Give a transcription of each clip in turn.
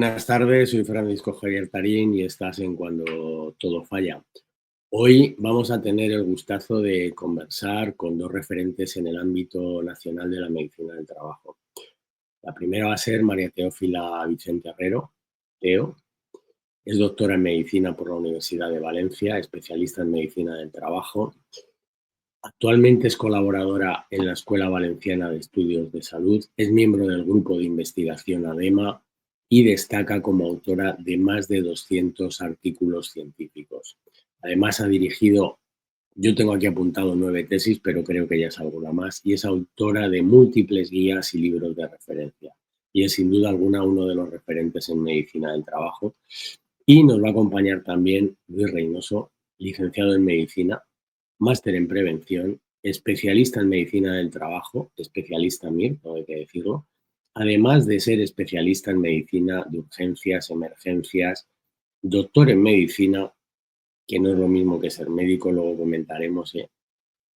Buenas tardes, soy Francisco Javier Tarín y estás en Cuando Todo Falla. Hoy vamos a tener el gustazo de conversar con dos referentes en el ámbito nacional de la medicina del trabajo. La primera va a ser María Teófila Vicente Herrero, Teo. Es doctora en medicina por la Universidad de Valencia, especialista en medicina del trabajo. Actualmente es colaboradora en la Escuela Valenciana de Estudios de Salud, es miembro del grupo de investigación ADEMA y destaca como autora de más de 200 artículos científicos. Además ha dirigido, yo tengo aquí apuntado 9 tesis, pero creo que ya es alguna más, y es autora de múltiples guías y libros de referencia. Y es sin duda alguna uno de los referentes en medicina del trabajo. Y nos va a acompañar también Luis Reynoso, licenciado en medicina, máster en prevención, especialista en medicina del trabajo, especialista MIR, no hay que decirlo, además de ser especialista en medicina de urgencias, emergencias, doctor en medicina, que no es lo mismo que ser médico, luego comentaremos,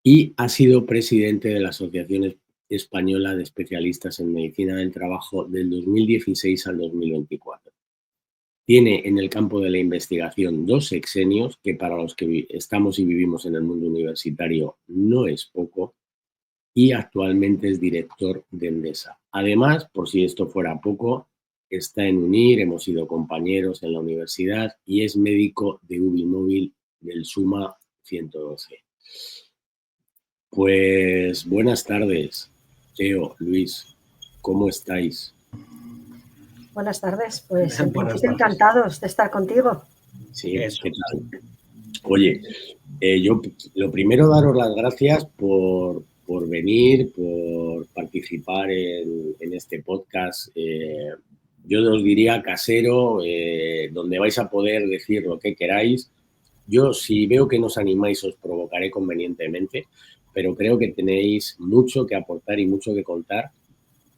y ha sido presidente de la Asociación Española de Especialistas en Medicina del Trabajo del 2016 al 2024. Tiene en el campo de la investigación 2 sexenios, que para los que estamos y vivimos en el mundo universitario no es poco, y actualmente es director de Endesa. Además, por si esto fuera poco, está en UNIR, hemos sido compañeros en la universidad y es médico de Ubimóvil del SUMA 112. Pues buenas tardes, Teo, Luis, ¿cómo estáis? Buenas tardes, pues en principio encantados de estar contigo. Sí, ¿qué tal? Oye, yo lo primero daros las gracias por venir, por participar en este podcast. Yo os diría casero, donde vais a poder decir lo que queráis. Yo, si veo que nos animáis, os provocaré convenientemente, pero creo que tenéis mucho que aportar y mucho que contar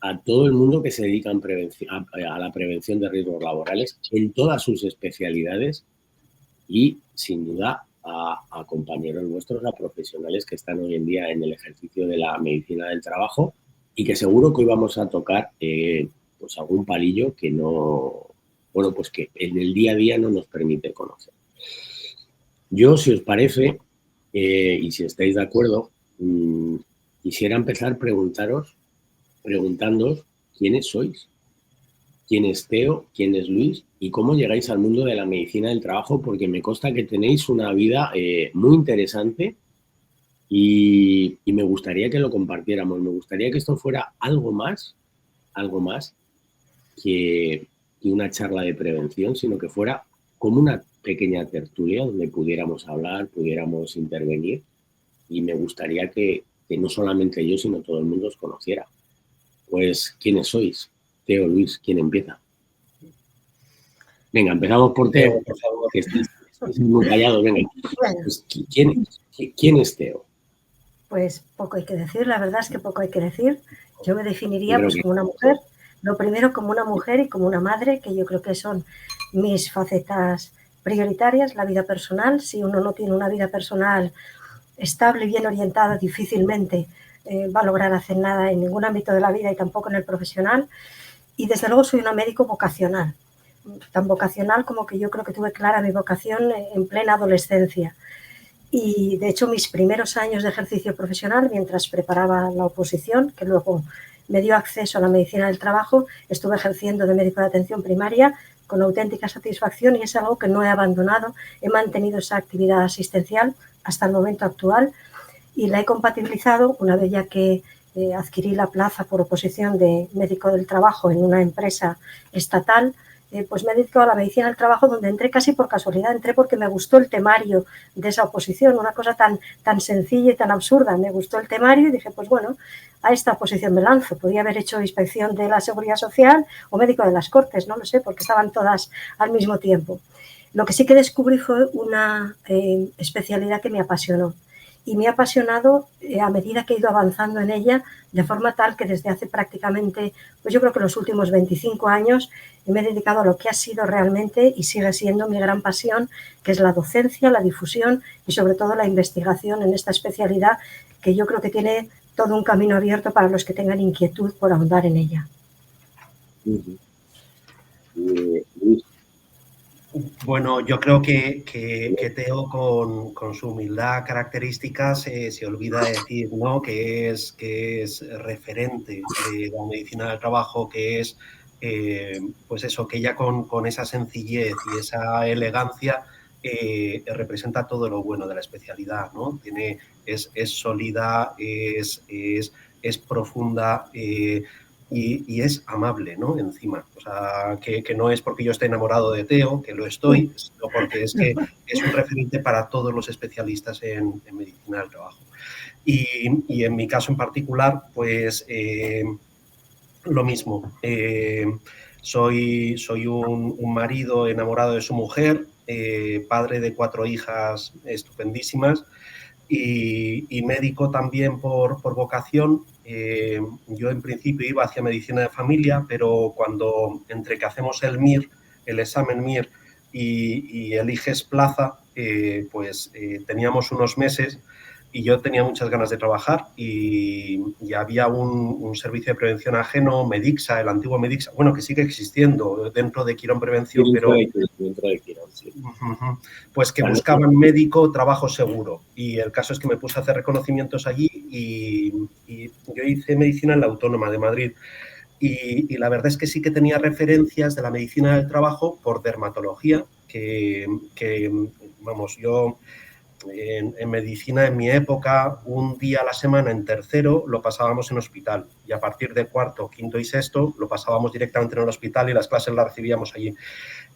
a todo el mundo que se dedica a la prevención de riesgos laborales en todas sus especialidades y, sin duda, a compañeros nuestros, a profesionales que están hoy en día en el ejercicio de la medicina del trabajo y que seguro que hoy vamos a tocar pues algún palillo que no, bueno, pues que en el día a día no nos permite conocer. Yo, si os parece, y si estáis de acuerdo, quisiera empezar preguntándoos quiénes sois, quién es Teo, quién es Luis y cómo llegáis al mundo de la medicina del trabajo, porque me consta que tenéis una vida muy interesante y me gustaría que lo compartiéramos. Me gustaría que esto fuera algo más que una charla de prevención, sino que fuera como una pequeña tertulia donde pudiéramos hablar, pudiéramos intervenir y me gustaría que no solamente yo, sino todo el mundo os conociera. Pues, ¿quiénes sois? Teo, Luis, ¿quién empieza? Venga, empezamos por Teo, por favor, que estéis muy callados. Venga, Bueno, pues, ¿quién es Teo? Pues poco hay que decir, la verdad es que poco hay que decir. Yo me definiría pues como una mujer, lo primero como una mujer y como una madre, que yo creo que son mis facetas prioritarias, la vida personal. Si uno no tiene una vida personal estable y bien orientada, difícilmente va a lograr hacer nada en ningún ámbito de la vida y tampoco en el profesional. Y desde luego soy una médico vocacional, tan vocacional como que yo creo que tuve clara mi vocación en plena adolescencia. Y de hecho mis primeros años de ejercicio profesional, mientras preparaba la oposición, que luego me dio acceso a la medicina del trabajo, estuve ejerciendo de médico de atención primaria con auténtica satisfacción y es algo que no he abandonado. He mantenido esa actividad asistencial hasta el momento actual y la he compatibilizado una vez ya que adquirí la plaza por oposición de médico del trabajo en una empresa estatal. Pues me he dedicado a la medicina del trabajo, donde entré casi por casualidad, entré porque me gustó el temario de esa oposición, una cosa tan sencilla y tan absurda. Me gustó el temario y dije, pues bueno, a esta oposición me lanzo. Podía haber hecho inspección de la Seguridad Social o médico de las Cortes, no lo sé, porque estaban todas al mismo tiempo. Lo que sí que descubrí fue una especialidad que me apasionó. Y me ha apasionado a medida que he ido avanzando en ella, de forma tal que desde hace prácticamente, pues yo creo que los últimos 25 años me he dedicado a lo que ha sido realmente y sigue siendo mi gran pasión, que es la docencia, la difusión y sobre todo la investigación en esta especialidad, que yo creo que tiene todo un camino abierto para los que tengan inquietud por ahondar en ella. Luis. Bueno, yo creo que Teo, con su humildad característica, se olvida de decir, ¿no?, que es referente de la medicina del trabajo, que es, pues eso, que ella con esa sencillez y esa elegancia representa todo lo bueno de la especialidad, ¿no? Es sólida, es profunda, y es amable, ¿no?, encima. O sea, que no es porque yo esté enamorado de Teo, que lo estoy, sino porque es que es un referente para todos los especialistas en medicina del trabajo. Y en mi caso en particular, pues lo mismo. Soy un marido enamorado de su mujer, padre de 4 hijas estupendísimas, y médico también por vocación. Yo en principio iba hacia medicina de familia, pero cuando entre que hacemos el examen MIR y eliges plaza, pues teníamos unos meses y yo tenía muchas ganas de trabajar y había un servicio de prevención ajeno, Medixa, el antiguo Medixa, bueno, que sigue existiendo dentro de Quirón Prevención, pero dentro de Quirón, sí. Pues que buscaban médico, trabajo seguro. Y el caso es que me puse a hacer reconocimientos allí y yo hice medicina en la Autónoma de Madrid. Y la verdad es que sí que tenía referencias de la medicina del trabajo por dermatología, que vamos, yo en medicina en mi época, un día a la semana en tercero lo pasábamos en hospital y a partir de cuarto, quinto y sexto lo pasábamos directamente en el hospital y las clases las recibíamos allí.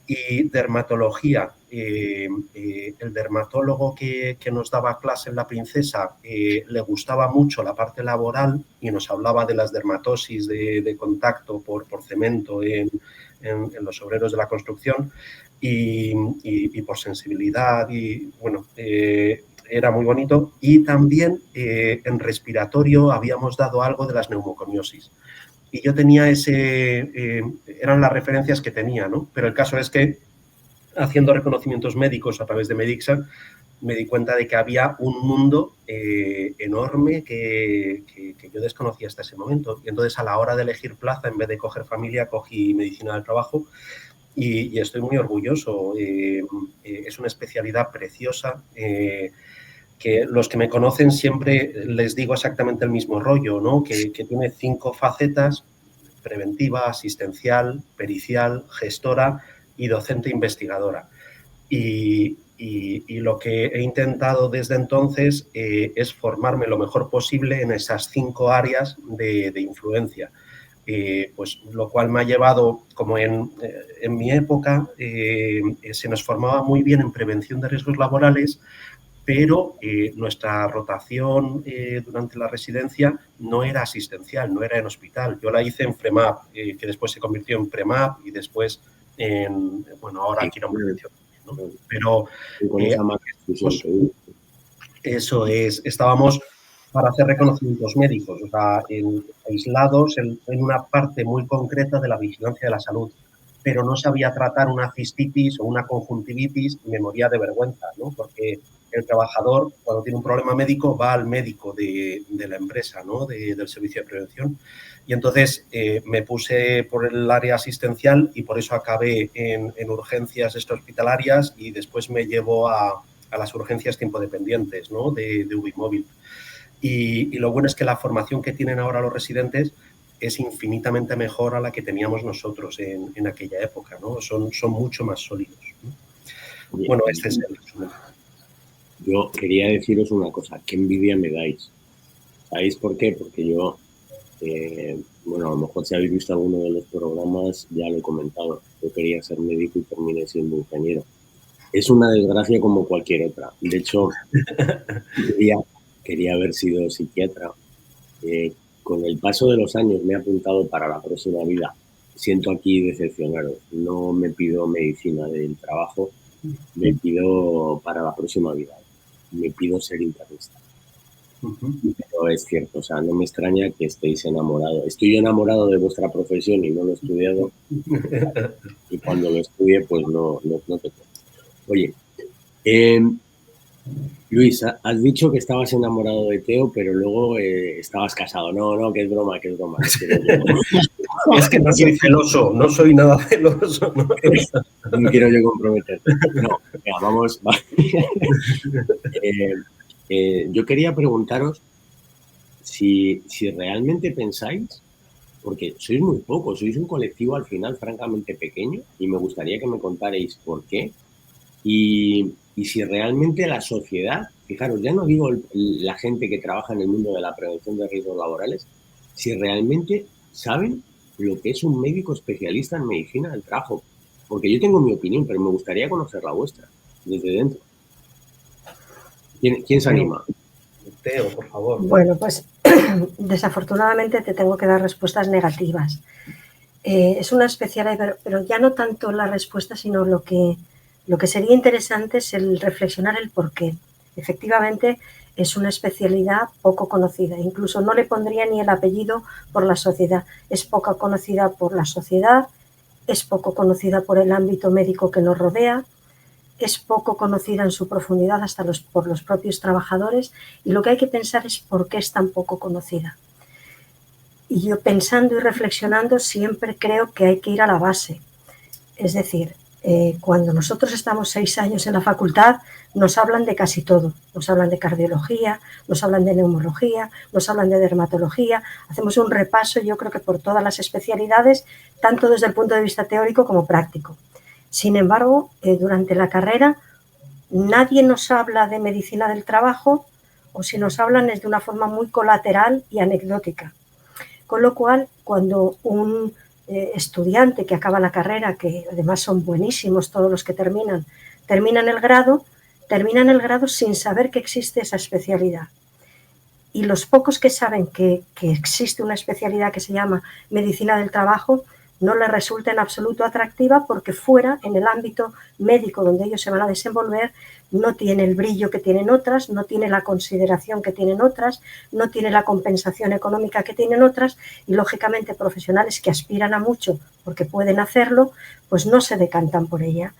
Y dermatología, el dermatólogo que nos daba clase en La Princesa le gustaba mucho la parte laboral y nos hablaba de las dermatosis de contacto por cemento en los obreros de la construcción y por sensibilidad y bueno, era muy bonito. Y también en respiratorio habíamos dado algo de las neumoconiosis. Y yo tenía eran las referencias que tenía, ¿no? Pero el caso es que haciendo reconocimientos médicos a través de Medixa, me di cuenta de que había un mundo enorme que yo desconocía hasta ese momento. Y entonces a la hora de elegir plaza, en vez de coger familia, cogí medicina del trabajo y estoy muy orgulloso. Es una especialidad preciosa. Que los que me conocen siempre les digo exactamente el mismo rollo, ¿no? Que tiene 5 facetas: preventiva, asistencial, pericial, gestora y docente investigadora. Y lo que he intentado desde entonces es formarme lo mejor posible en esas 5 áreas de influencia. Pues lo cual me ha llevado, como en mi época, se nos formaba muy bien en prevención de riesgos laborales, pero nuestra rotación durante la residencia no era asistencial, no era en hospital. Yo la hice en FREMAP, que después se convirtió en PREMAP y después en, bueno, ahora Quirón Prevención, ¿no? Pero pues, eso es, estábamos para hacer reconocimientos médicos, o sea, aislados en una parte muy concreta de la vigilancia de la salud, pero no sabía tratar una cistitis o una conjuntivitis y me moría de vergüenza, ¿no? Porque el trabajador, cuando tiene un problema médico, va al médico de la empresa, ¿no? Del servicio de prevención. Y entonces me puse por el área asistencial y por eso acabé en urgencias extrahospitalarias y después me llevo a las urgencias tiempo dependientes, ¿no? De UBI-móvil. Y lo bueno es que la formación que tienen ahora los residentes es infinitamente mejor a la que teníamos nosotros en aquella época, ¿no? Son mucho más sólidos, ¿no? Bueno, este es el resumen. Yo quería deciros una cosa, qué envidia me dais. ¿Sabéis por qué? Porque yo, bueno, a lo mejor si habéis visto alguno de los programas ya lo he comentado. Yo quería ser médico y terminé siendo ingeniero. Es una desgracia como cualquier otra. De hecho, quería haber sido psiquiatra. Con el paso de los años me he apuntado para la próxima vida. Siento aquí decepcionaros. No me pido medicina del trabajo, me pido para la próxima vida. Me pido ser internista. Pero es cierto, o sea, no me extraña que estéis enamorados. Estoy enamorado de vuestra profesión y no lo he estudiado. Y cuando lo estudie, pues no te cuento. Oye, Luis, has dicho que estabas enamorado de Teo, pero luego estabas casado. No, no, que es broma, que es broma. Es que no soy celoso, no soy nada celoso. No quiero yo comprometerte. No, venga, vamos. Yo quería preguntaros si realmente pensáis, porque sois muy pocos, sois un colectivo al final francamente pequeño, y me gustaría que me contarais por qué. Y si realmente la sociedad, fijaros, ya no digo la gente que trabaja en el mundo de la prevención de riesgos laborales, si realmente saben lo que es un médico especialista en medicina del trabajo. Porque yo tengo mi opinión, pero me gustaría conocer la vuestra, desde dentro. ¿Quién se anima? Teo, por favor. Bueno, pues desafortunadamente te tengo que dar respuestas negativas. Es una especialidad, pero ya no tanto la respuesta, sino lo que sería interesante es el reflexionar el por qué. Efectivamente, es una especialidad poco conocida. Incluso no le pondría ni el apellido por la sociedad. Es poco conocida por la sociedad, es poco conocida por el ámbito médico que nos rodea, es poco conocida en su profundidad hasta por los propios trabajadores, y lo que hay que pensar es por qué es tan poco conocida. Y yo, pensando y reflexionando, siempre creo que hay que ir a la base. Es decir, cuando nosotros estamos 6 años en la facultad, nos hablan de casi todo. Nos hablan de cardiología, nos hablan de neumología, nos hablan de dermatología. Hacemos un repaso, yo creo que por todas las especialidades, tanto desde el punto de vista teórico como práctico. Sin embargo, durante la carrera nadie nos habla de medicina del trabajo, o si nos hablan es de una forma muy colateral y anecdótica. Con lo cual, cuando un estudiante que acaba la carrera, que además son buenísimos todos los que terminan el grado sin saber que existe esa especialidad. Y los pocos que saben que existe una especialidad que se llama medicina del trabajo, no les resulta en absoluto atractiva, porque fuera, en el ámbito médico donde ellos se van a desenvolver, no tiene el brillo que tienen otras, no tiene la consideración que tienen otras, no tiene la compensación económica que tienen otras, y lógicamente profesionales que aspiran a mucho porque pueden hacerlo, pues no se decantan por ella.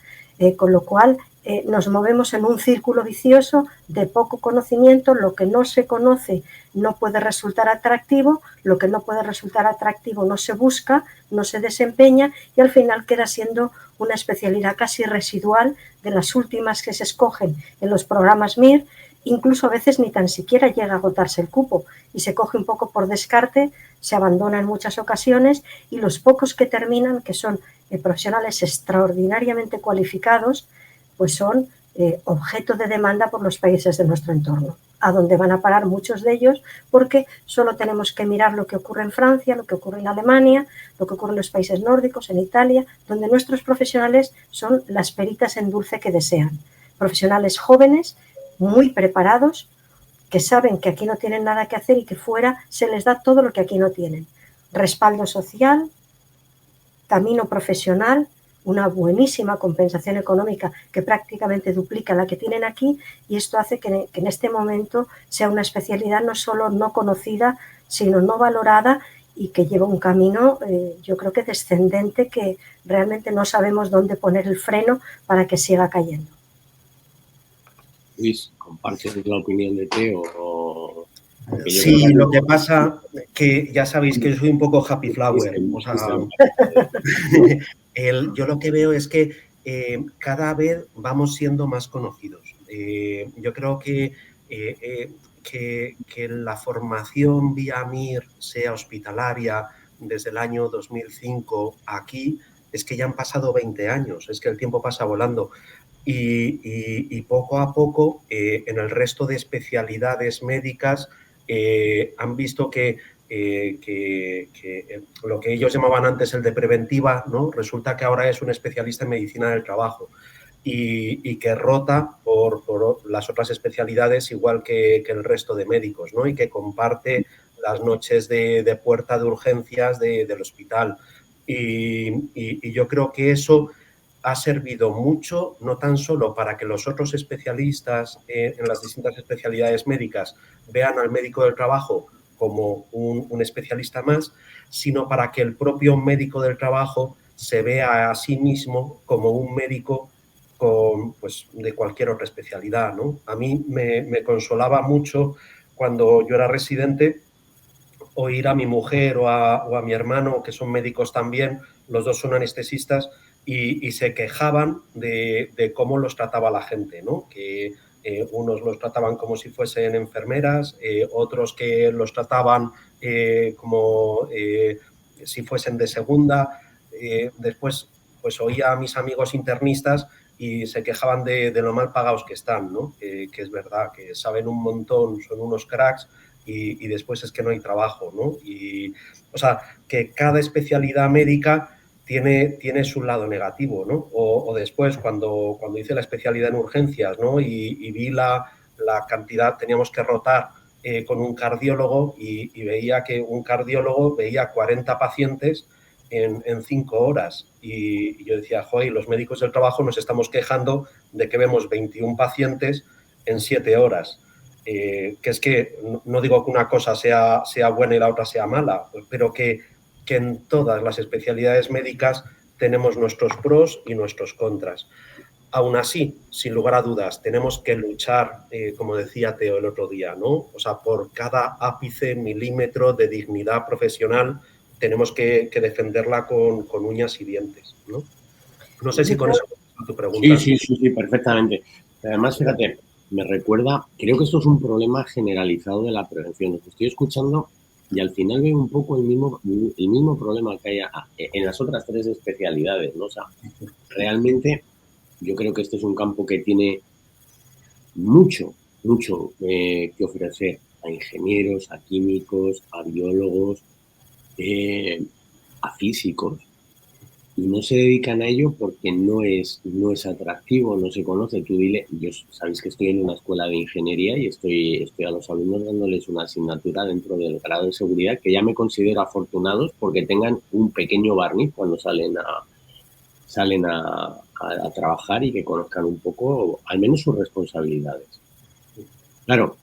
Con lo cual nos movemos en un círculo vicioso de poco conocimiento. Lo que no se conoce no puede resultar atractivo, lo que no puede resultar atractivo no se busca, no se desempeña, y al final queda siendo una especialidad casi residual, de las últimas que se escogen en los programas MIR. Incluso a veces ni tan siquiera llega a agotarse el cupo y se coge un poco por descarte, se abandona en muchas ocasiones, y los pocos que terminan, que son profesionales extraordinariamente cualificados, pues son objeto de demanda por los países de nuestro entorno, a donde van a parar muchos de ellos, porque solo tenemos que mirar lo que ocurre en Francia, lo que ocurre en Alemania, lo que ocurre en los países nórdicos, en Italia, donde nuestros profesionales son las peritas en dulce que desean. Profesionales jóvenes, muy preparados, que saben que aquí no tienen nada que hacer y que fuera se les da todo lo que aquí no tienen. Respaldo social, camino profesional, una buenísima compensación económica que prácticamente duplica la que tienen aquí, y esto hace que en este momento sea una especialidad no solo no conocida, sino no valorada, y que lleva un camino, yo creo que descendente, que realmente no sabemos dónde poner el freno para que siga cayendo. Luis, ¿compartes la opinión de Teo? Sí, lo que pasa que ya sabéis que yo soy un poco happy flower. O sea, yo lo que veo es que cada vez vamos siendo más conocidos. Yo creo que la formación vía MIR sea hospitalaria desde el año 2005 aquí, es que ya han pasado 20 años, es que el tiempo pasa volando. Y poco a poco en el resto de especialidades médicas han visto que lo que ellos llamaban antes el de preventiva, ¿no? Resulta que ahora es un especialista en medicina del trabajo, y que rota por las otras especialidades igual que el resto de médicos, ¿no? Y que comparte las noches de puerta de urgencias del hospital. Y yo creo que eso ha servido mucho, no tan solo para que los otros especialistas en las distintas especialidades médicas vean al médico del trabajo como un especialista más, sino para que el propio médico del trabajo se vea a sí mismo como un médico pues, de cualquier otra especialidad, ¿no? A mí me consolaba mucho cuando yo era residente oír a mi mujer o a mi hermano, que son médicos también, los dos son anestesistas, y se quejaban de cómo los trataba la gente, ¿no? Que unos los trataban como si fuesen enfermeras, otros que los trataban como si fuesen de segunda. Después, pues oía a mis amigos internistas y se quejaban de lo mal pagados que están, ¿no? Que es verdad, que saben un montón, son unos cracks, y después es que no hay trabajo, ¿no? Y, o sea, que cada especialidad médica tiene su lado negativo, ¿no? O después, cuando hice la especialidad en urgencias, ¿no? Y vi la cantidad, teníamos que rotar con un cardiólogo y veía que un cardiólogo veía 40 pacientes en 5 horas. Y yo decía, joder, los médicos del trabajo nos estamos quejando de que vemos 21 pacientes en 7 horas. Que es que no digo que una cosa sea buena y la otra sea mala, pero que en todas las especialidades médicas tenemos nuestros pros y nuestros contras. Aún así, sin lugar a dudas, tenemos que luchar, como decía Teo el otro día, ¿no? O sea, por cada ápice, milímetro de dignidad profesional, tenemos que defenderla con uñas y dientes, ¿no? No sé si con eso contesto tu pregunta. Sí, perfectamente. Además, fíjate, me recuerda, creo que esto es un problema generalizado de la prevención. Os estoy escuchando y al final veo un poco el mismo problema que hay en las otras 3 especialidades, ¿no? O sea, realmente yo creo que este es un campo que tiene mucho que ofrecer a ingenieros, a químicos, a biólogos, a físicos, y no se dedican a ello porque no es atractivo, no se conoce. Tú dile, yo sabéis que estoy en una escuela de ingeniería y estoy a los alumnos dándoles una asignatura dentro del grado de seguridad que ya me considero afortunados porque tengan un pequeño barniz cuando salen a trabajar y que conozcan un poco, al menos sus responsabilidades. Claro,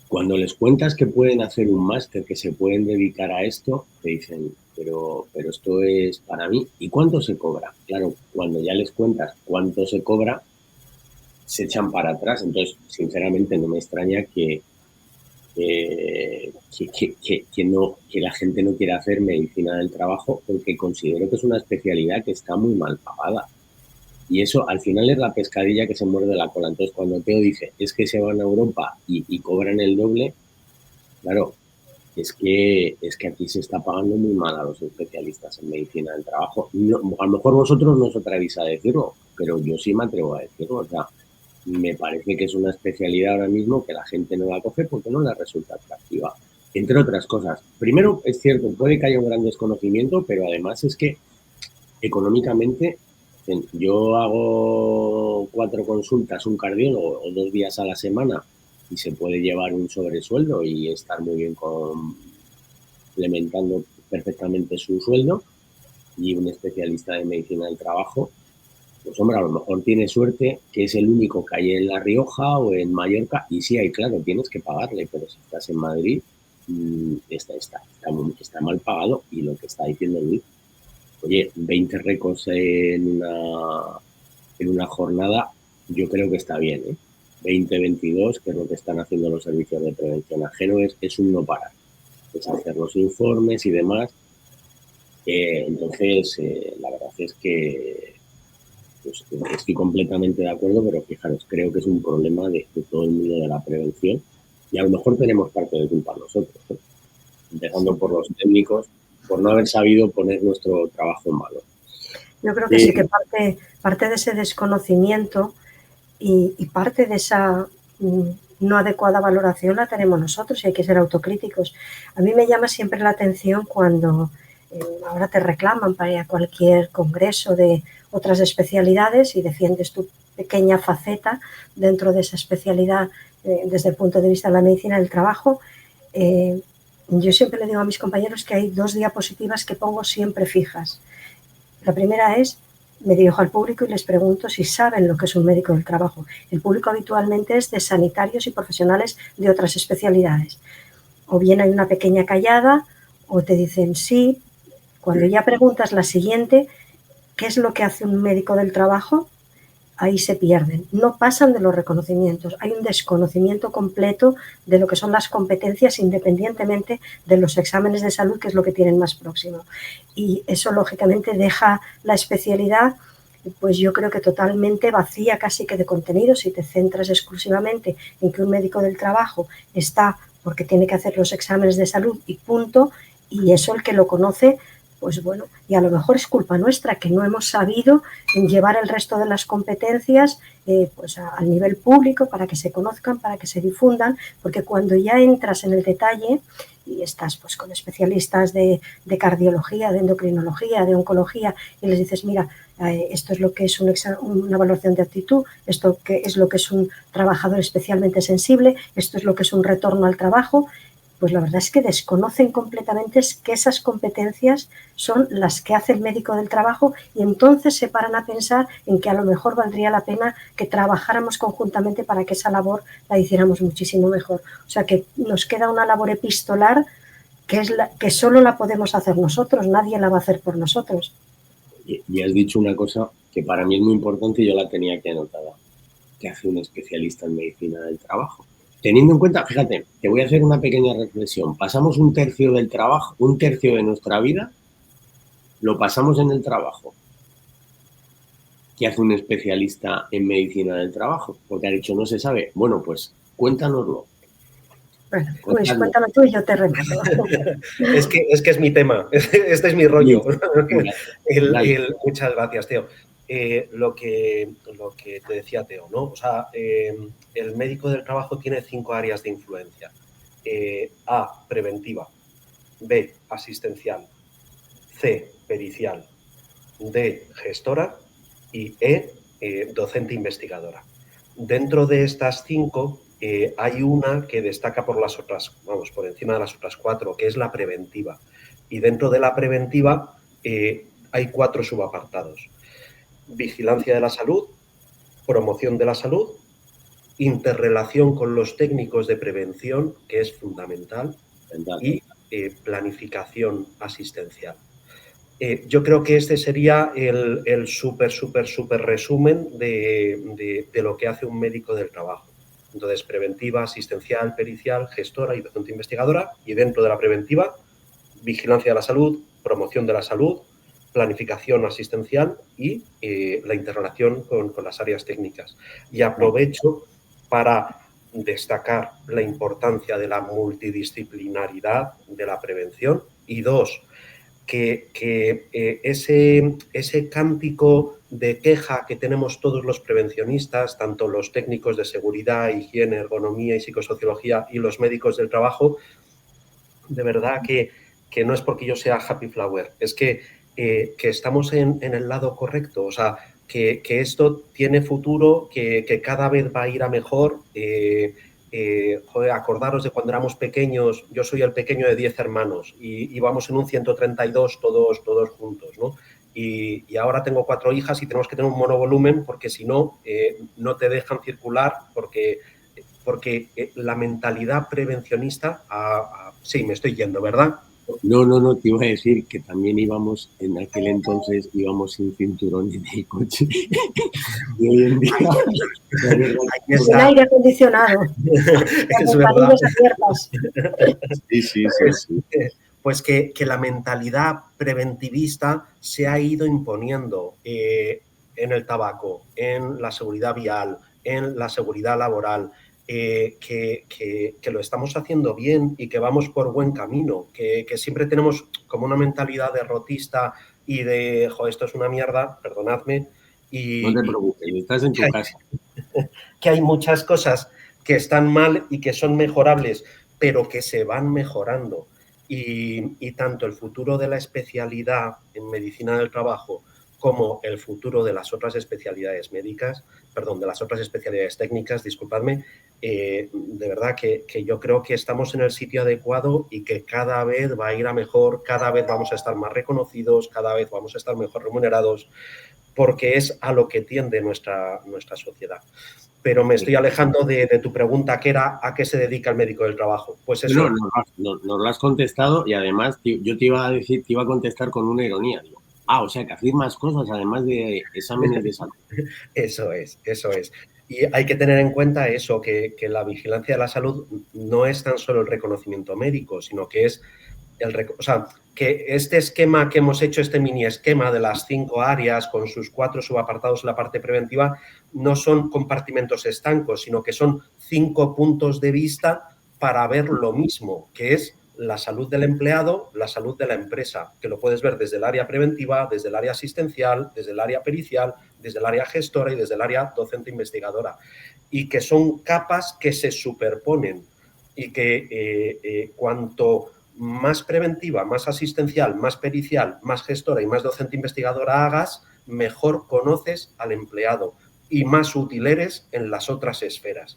cuando les cuentas que pueden hacer un máster, que se pueden dedicar a esto, te dicen, pero esto es para mí. ¿Y cuánto se cobra? Claro, cuando ya les cuentas cuánto se cobra, se echan para atrás. Entonces, sinceramente, no me extraña que la gente no quiera hacer medicina del trabajo porque considero que es una especialidad que está muy mal pagada. Y eso al final es la pescadilla que se muerde la cola. Entonces, cuando Teo dice, es que se van a Europa y cobran el doble, claro, es que aquí se está pagando muy mal a los especialistas en medicina del trabajo. No, a lo mejor vosotros no os atrevéis a decirlo, pero yo sí me atrevo a decirlo. O sea, me parece que es una especialidad ahora mismo que la gente no la coge porque no le resulta atractiva. Entre otras cosas. Primero, es cierto, puede que haya un gran desconocimiento, pero además es que económicamente yo hago 4 consultas, un cardiólogo, o 2 días a la semana y se puede llevar un sobresueldo y estar muy bien complementando perfectamente su sueldo. Y un especialista de medicina del trabajo, pues hombre, a lo mejor tiene suerte que es el único que hay en La Rioja o en Mallorca, y sí, hay, claro, tienes que pagarle, pero si estás en Madrid, está mal pagado. Y lo que está diciendo Luis, oye, 20 récords en una jornada, yo creo que está bien, ¿eh? 20, 22, que es lo que están haciendo los servicios de prevención ajeno, es un no parar. Es hacer los informes y demás. Entonces, la verdad es que pues, estoy completamente de acuerdo, pero fijaros, creo que es un problema de todo el mundo de la prevención y a lo mejor tenemos parte de culpa nosotros, ¿no? Empezando por los técnicos, por no haber sabido poner nuestro trabajo en valor. Yo creo que sí que parte de ese desconocimiento y parte de esa no adecuada valoración la tenemos nosotros y hay que ser autocríticos. A mí me llama siempre la atención cuando ahora te reclaman para ir a cualquier congreso de otras especialidades y defiendes tu pequeña faceta dentro de esa especialidad desde el punto de vista de la medicina del trabajo. Yo siempre le digo a mis compañeros que hay 2 diapositivas que pongo siempre fijas. La primera es, me dirijo al público y les pregunto si saben lo que es un médico del trabajo. El público habitualmente es de sanitarios y profesionales de otras especialidades. O bien hay una pequeña callada o te dicen sí. Cuando ya preguntas la siguiente, ¿qué es lo que hace un médico del trabajo? ahí se pierden, no pasan de los reconocimientos. Hay un desconocimiento completo de lo que son las competencias independientemente de los exámenes de salud, que es lo que tienen más próximo. Y eso, lógicamente, deja la especialidad, pues yo creo que totalmente vacía casi que de contenido si te centras exclusivamente en que un médico del trabajo está porque tiene que hacer los exámenes de salud y punto, y eso el que lo conoce, pues bueno, y a lo mejor es culpa nuestra que no hemos sabido llevar el resto de las competencias pues al nivel público para que se conozcan, para que se difundan, porque cuando ya entras en el detalle y estás pues con especialistas de cardiología, de endocrinología, de oncología, y les dices, mira, esto es lo que es una evaluación de aptitud, esto que es lo que es un trabajador especialmente sensible, esto es lo que es un retorno al trabajo, pues la verdad es que desconocen completamente que esas competencias son las que hace el médico del trabajo, y entonces se paran a pensar en que a lo mejor valdría la pena que trabajáramos conjuntamente para que esa labor la hiciéramos muchísimo mejor. O sea que nos queda una labor epistolar que solo la podemos hacer nosotros, nadie la va a hacer por nosotros. Y has dicho una cosa que para mí es muy importante y yo la tenía aquí anotada. ¿Qué hace un especialista en medicina del trabajo? Teniendo en cuenta, fíjate, te voy a hacer una pequeña reflexión. Pasamos un tercio del trabajo, un tercio de nuestra vida, lo pasamos en el trabajo. ¿Qué hace un especialista en medicina del trabajo? Porque ha dicho, no se sabe. Bueno, pues cuéntanoslo. Bueno, pues cuéntalo tú y yo te remato. Es que es mi tema, este es mi rollo. Muchas gracias, Teo. Lo que te decía Teo, ¿no? O sea, el médico del trabajo tiene 5 áreas de influencia. A, preventiva. B, asistencial. C, pericial. D, gestora. Y E, docente investigadora. Dentro de estas 5 hay una que destaca por las otras, vamos, por encima de las otras 4, que es la preventiva. Y dentro de la preventiva hay 4 subapartados. Vigilancia de la salud, promoción de la salud, interrelación con los técnicos de prevención, que es fundamental, y planificación asistencial. Yo creo que este sería el súper resumen de lo que hace un médico del trabajo. Entonces, preventiva, asistencial, pericial, gestora y docente investigadora. Y dentro de la preventiva, vigilancia de la salud, promoción de la salud, planificación asistencial y la interrelación con las áreas técnicas. Y aprovecho para destacar la importancia de la multidisciplinaridad de la prevención. Y 2, que ese cántico de queja que tenemos todos los prevencionistas, tanto los técnicos de seguridad, higiene, ergonomía y psicosociología y los médicos del trabajo, de verdad que no es porque yo sea happy flower, es que estamos en el lado correcto, o sea, que esto tiene futuro, que cada vez va a ir a mejor. Joder, acordaros de cuando éramos pequeños, yo soy el pequeño de 10 hermanos y íbamos en un 132 todos juntos, ¿no? Y ahora tengo 4 hijas y tenemos que tener un monovolumen porque si no, no te dejan circular porque la mentalidad prevencionista... sí, me estoy yendo, ¿verdad? No, te iba a decir que también íbamos, en aquel entonces, íbamos sin cinturón en el coche. Y hoy en día... Sin aire acondicionado. Es verdad. Sí. Pues que la mentalidad preventivista se ha ido imponiendo en el tabaco, en la seguridad vial, en la seguridad laboral, que lo estamos haciendo bien y que vamos por buen camino, que siempre tenemos como una mentalidad derrotista y de, joder, esto es una mierda, perdonadme. No te preocupes, estás en tu casa. Que hay muchas cosas que están mal y que son mejorables, pero que se van mejorando. Y tanto el futuro de la especialidad en medicina del trabajo como el futuro de las otras especialidades médicas, perdón, de las otras especialidades técnicas, disculpadme, de verdad que yo creo que estamos en el sitio adecuado y que cada vez va a ir a mejor, cada vez vamos a estar más reconocidos, cada vez vamos a estar mejor remunerados, porque es a lo que tiende nuestra sociedad. Pero me estoy alejando de tu pregunta, que era ¿a qué se dedica el médico del trabajo? Pues eso. No, nos lo has contestado y además yo te iba a contestar con una ironía. Digo, O sea, que hacéis más cosas además de exámenes de salud. Eso es, eso es. Y hay que tener en cuenta eso, que la vigilancia de la salud no es tan solo el reconocimiento médico, sino que es o sea, que este esquema que hemos hecho, este mini esquema de las 5 áreas con sus 4 subapartados en la parte preventiva, no son compartimentos estancos, sino que son 5 puntos de vista para ver lo mismo, que es la salud del empleado, la salud de la empresa, que lo puedes ver desde el área preventiva, desde el área asistencial, desde el área pericial, desde el área gestora y desde el área docente investigadora. Y que son capas que se superponen y que cuanto más preventiva, más asistencial, más pericial, más gestora y más docente investigadora hagas, mejor conoces al empleado y más útil eres en las otras esferas.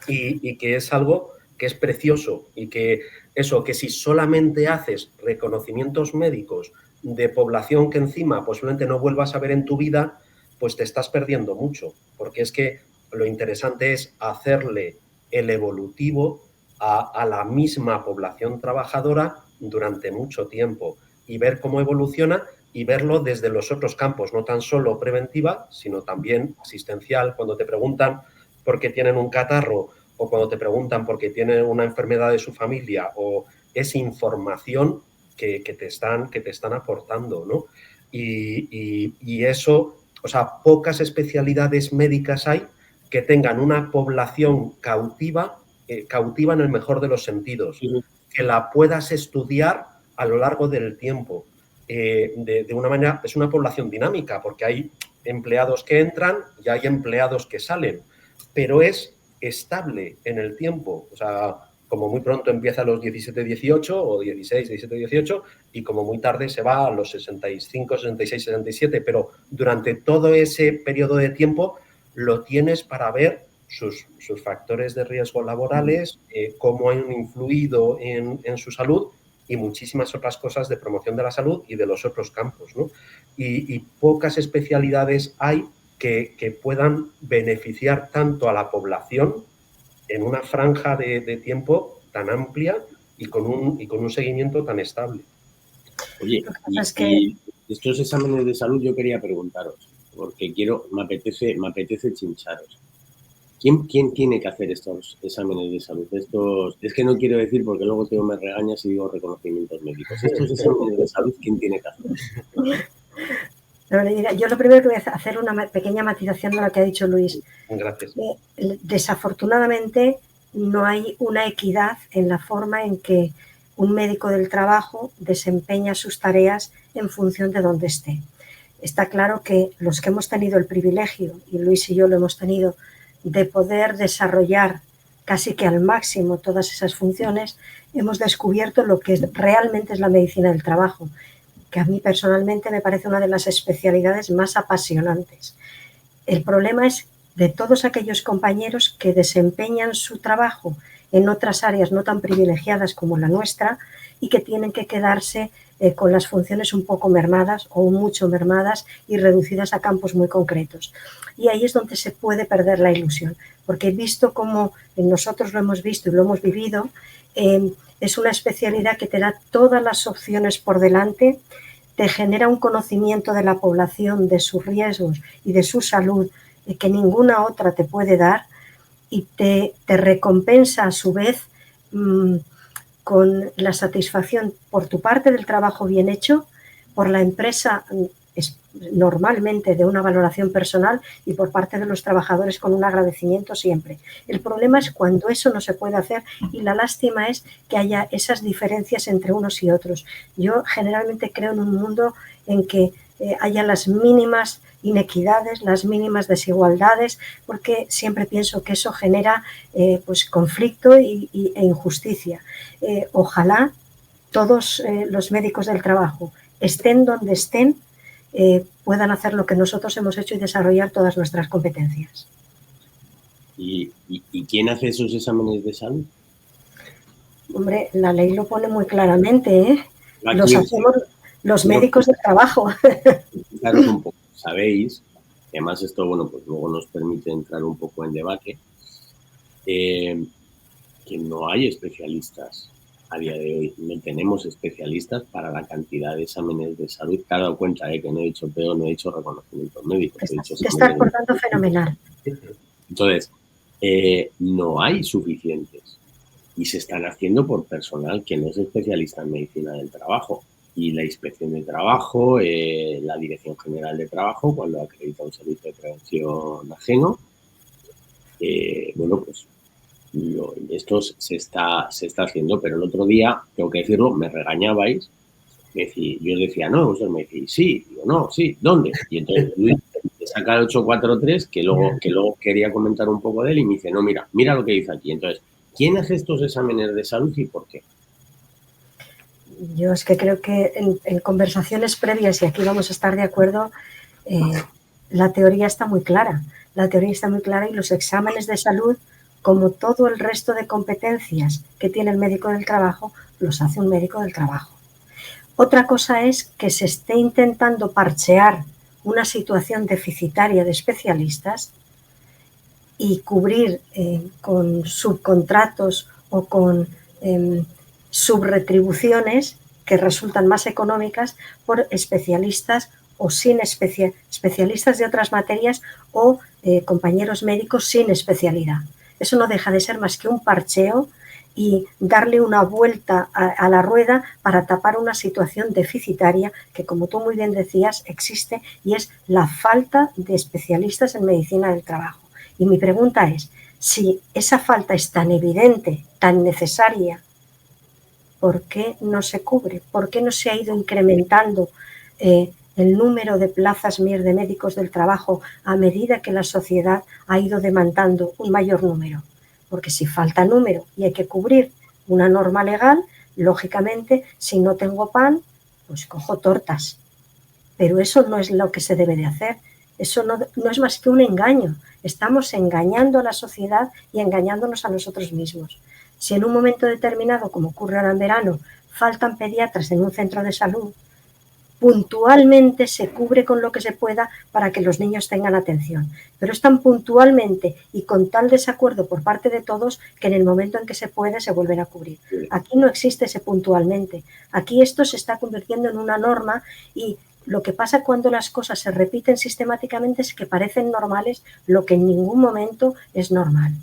Y que es algo que es precioso y que eso, que si solamente haces reconocimientos médicos de población que encima posiblemente no vuelvas a ver en tu vida, pues te estás perdiendo mucho, porque es que lo interesante es hacerle el evolutivo a la misma población trabajadora durante mucho tiempo y ver cómo evoluciona y verlo desde los otros campos, no tan solo preventiva, sino también asistencial, cuando te preguntan por qué tienen un catarro o cuando te preguntan por qué tienen una enfermedad de su familia, o es información que te están aportando, ¿no? Y eso, o sea, pocas especialidades médicas hay que tengan una población cautiva en el mejor de los sentidos, que la puedas estudiar a lo largo del tiempo. De una manera, es una población dinámica, porque hay empleados que entran y hay empleados que salen, pero es estable en el tiempo. O sea, como muy pronto empieza a los 17, 18 o 16, 17, 18 y como muy tarde se va a los 65, 66, 67, pero durante todo ese periodo de tiempo lo tienes para ver sus factores de riesgo laborales, cómo han influido en su salud y muchísimas otras cosas de promoción de la salud y de los otros campos, ¿no? Y pocas especialidades hay que puedan beneficiar tanto a la población en una franja de tiempo tan amplia y con un seguimiento tan estable. Oye, y estos exámenes de salud yo quería preguntaros, porque me apetece chincharos. ¿Quién tiene que hacer estos exámenes de salud? Es que no quiero decir porque luego me regañas y digo reconocimientos médicos. Estos exámenes de salud, ¿quién tiene que hacer? Yo lo primero que voy a hacer una pequeña matización de lo que ha dicho Luis. Gracias. Desafortunadamente no hay una equidad en la forma en que un médico del trabajo desempeña sus tareas en función de dónde esté. Está claro que los que hemos tenido el privilegio, y Luis y yo lo hemos tenido, de poder desarrollar casi que al máximo todas esas funciones, hemos descubierto lo que realmente es la medicina del trabajo, que a mí personalmente me parece una de las especialidades más apasionantes. El problema es de todos aquellos compañeros que desempeñan su trabajo en otras áreas no tan privilegiadas como la nuestra y que tienen que quedarse con las funciones un poco mermadas o mucho mermadas y reducidas a campos muy concretos. Y ahí es donde se puede perder la ilusión, porque he visto como nosotros lo hemos visto y lo hemos vivido, es una especialidad que te da todas las opciones por delante, te genera un conocimiento de la población, de sus riesgos y de su salud que ninguna otra te puede dar y te recompensa a su vez con la satisfacción por tu parte del trabajo bien hecho, por la empresa normalmente de una valoración personal y por parte de los trabajadores con un agradecimiento siempre. El problema es cuando eso no se puede hacer y la lástima es que haya esas diferencias entre unos y otros. Yo generalmente creo en un mundo en que haya las mínimas inequidades, las mínimas desigualdades, porque siempre pienso que eso genera pues conflicto e injusticia. Ojalá todos los médicos del trabajo, estén donde estén, puedan hacer lo que nosotros hemos hecho y desarrollar todas nuestras competencias. ¿Y quién hace esos exámenes de salud? Hombre, la ley lo pone muy claramente, ¿eh? Los hacemos los médicos del trabajo. Claro, un poco. Sabéis, además esto, bueno, pues luego nos permite entrar un poco en debate, que no hay especialistas. a día de hoy. No tenemos especialistas para la cantidad de exámenes de salud. Te has dado cuenta que no he dicho PO, no he dicho reconocimientos médicos. Te está acordando fenomenal. Entonces, no hay suficientes y se están haciendo por personal que no es especialista en medicina del trabajo. Y la inspección de trabajo, la Dirección General de Trabajo, cuando acredita un servicio de prevención ajeno, bueno, pues esto se está haciendo, pero el otro día, tengo que decirlo, me regañabais, yo os decía, no, vosotros me decís, sí, digo, no, sí, ¿dónde? Y entonces Luis te saca el 843, que luego quería comentar un poco de él, y me dice, no, mira lo que dice aquí. Entonces, ¿quién hace estos exámenes de salud y por qué? Yo es que creo que en conversaciones previas, y aquí vamos a estar de acuerdo, la teoría está muy clara. La teoría está muy clara y los exámenes de salud, como todo el resto de competencias que tiene el médico del trabajo, los hace un médico del trabajo. Otra cosa es que se esté intentando parchear una situación deficitaria de especialistas y cubrir con subcontratos o con subretribuciones que resultan más económicas por especialistas o sin especialistas de otras materias o compañeros médicos sin especialidad. Eso no deja de ser más que un parcheo y darle una vuelta a la rueda para tapar una situación deficitaria que, como tú muy bien decías, existe, y es la falta de especialistas en medicina del trabajo. Y mi pregunta es, si esa falta es tan evidente, tan necesaria, ¿por qué no se cubre? ¿Por qué no se ha ido incrementando el número de plazas MIR de médicos del trabajo a medida que la sociedad ha ido demandando un mayor número? Porque si falta número y hay que cubrir una norma legal, lógicamente, si no tengo pan, pues cojo tortas. Pero eso no es lo que se debe de hacer. Eso no es más que un engaño. Estamos engañando a la sociedad y engañándonos a nosotros mismos. Si en un momento determinado, como ocurre ahora en verano, faltan pediatras en un centro de salud, puntualmente se cubre con lo que se pueda para que los niños tengan atención. Pero es tan puntualmente y con tal desacuerdo por parte de todos que en el momento en que se puede se vuelven a cubrir. Aquí no existe ese puntualmente. Aquí esto se está convirtiendo en una norma, y lo que pasa cuando las cosas se repiten sistemáticamente es que parecen normales lo que en ningún momento es normal.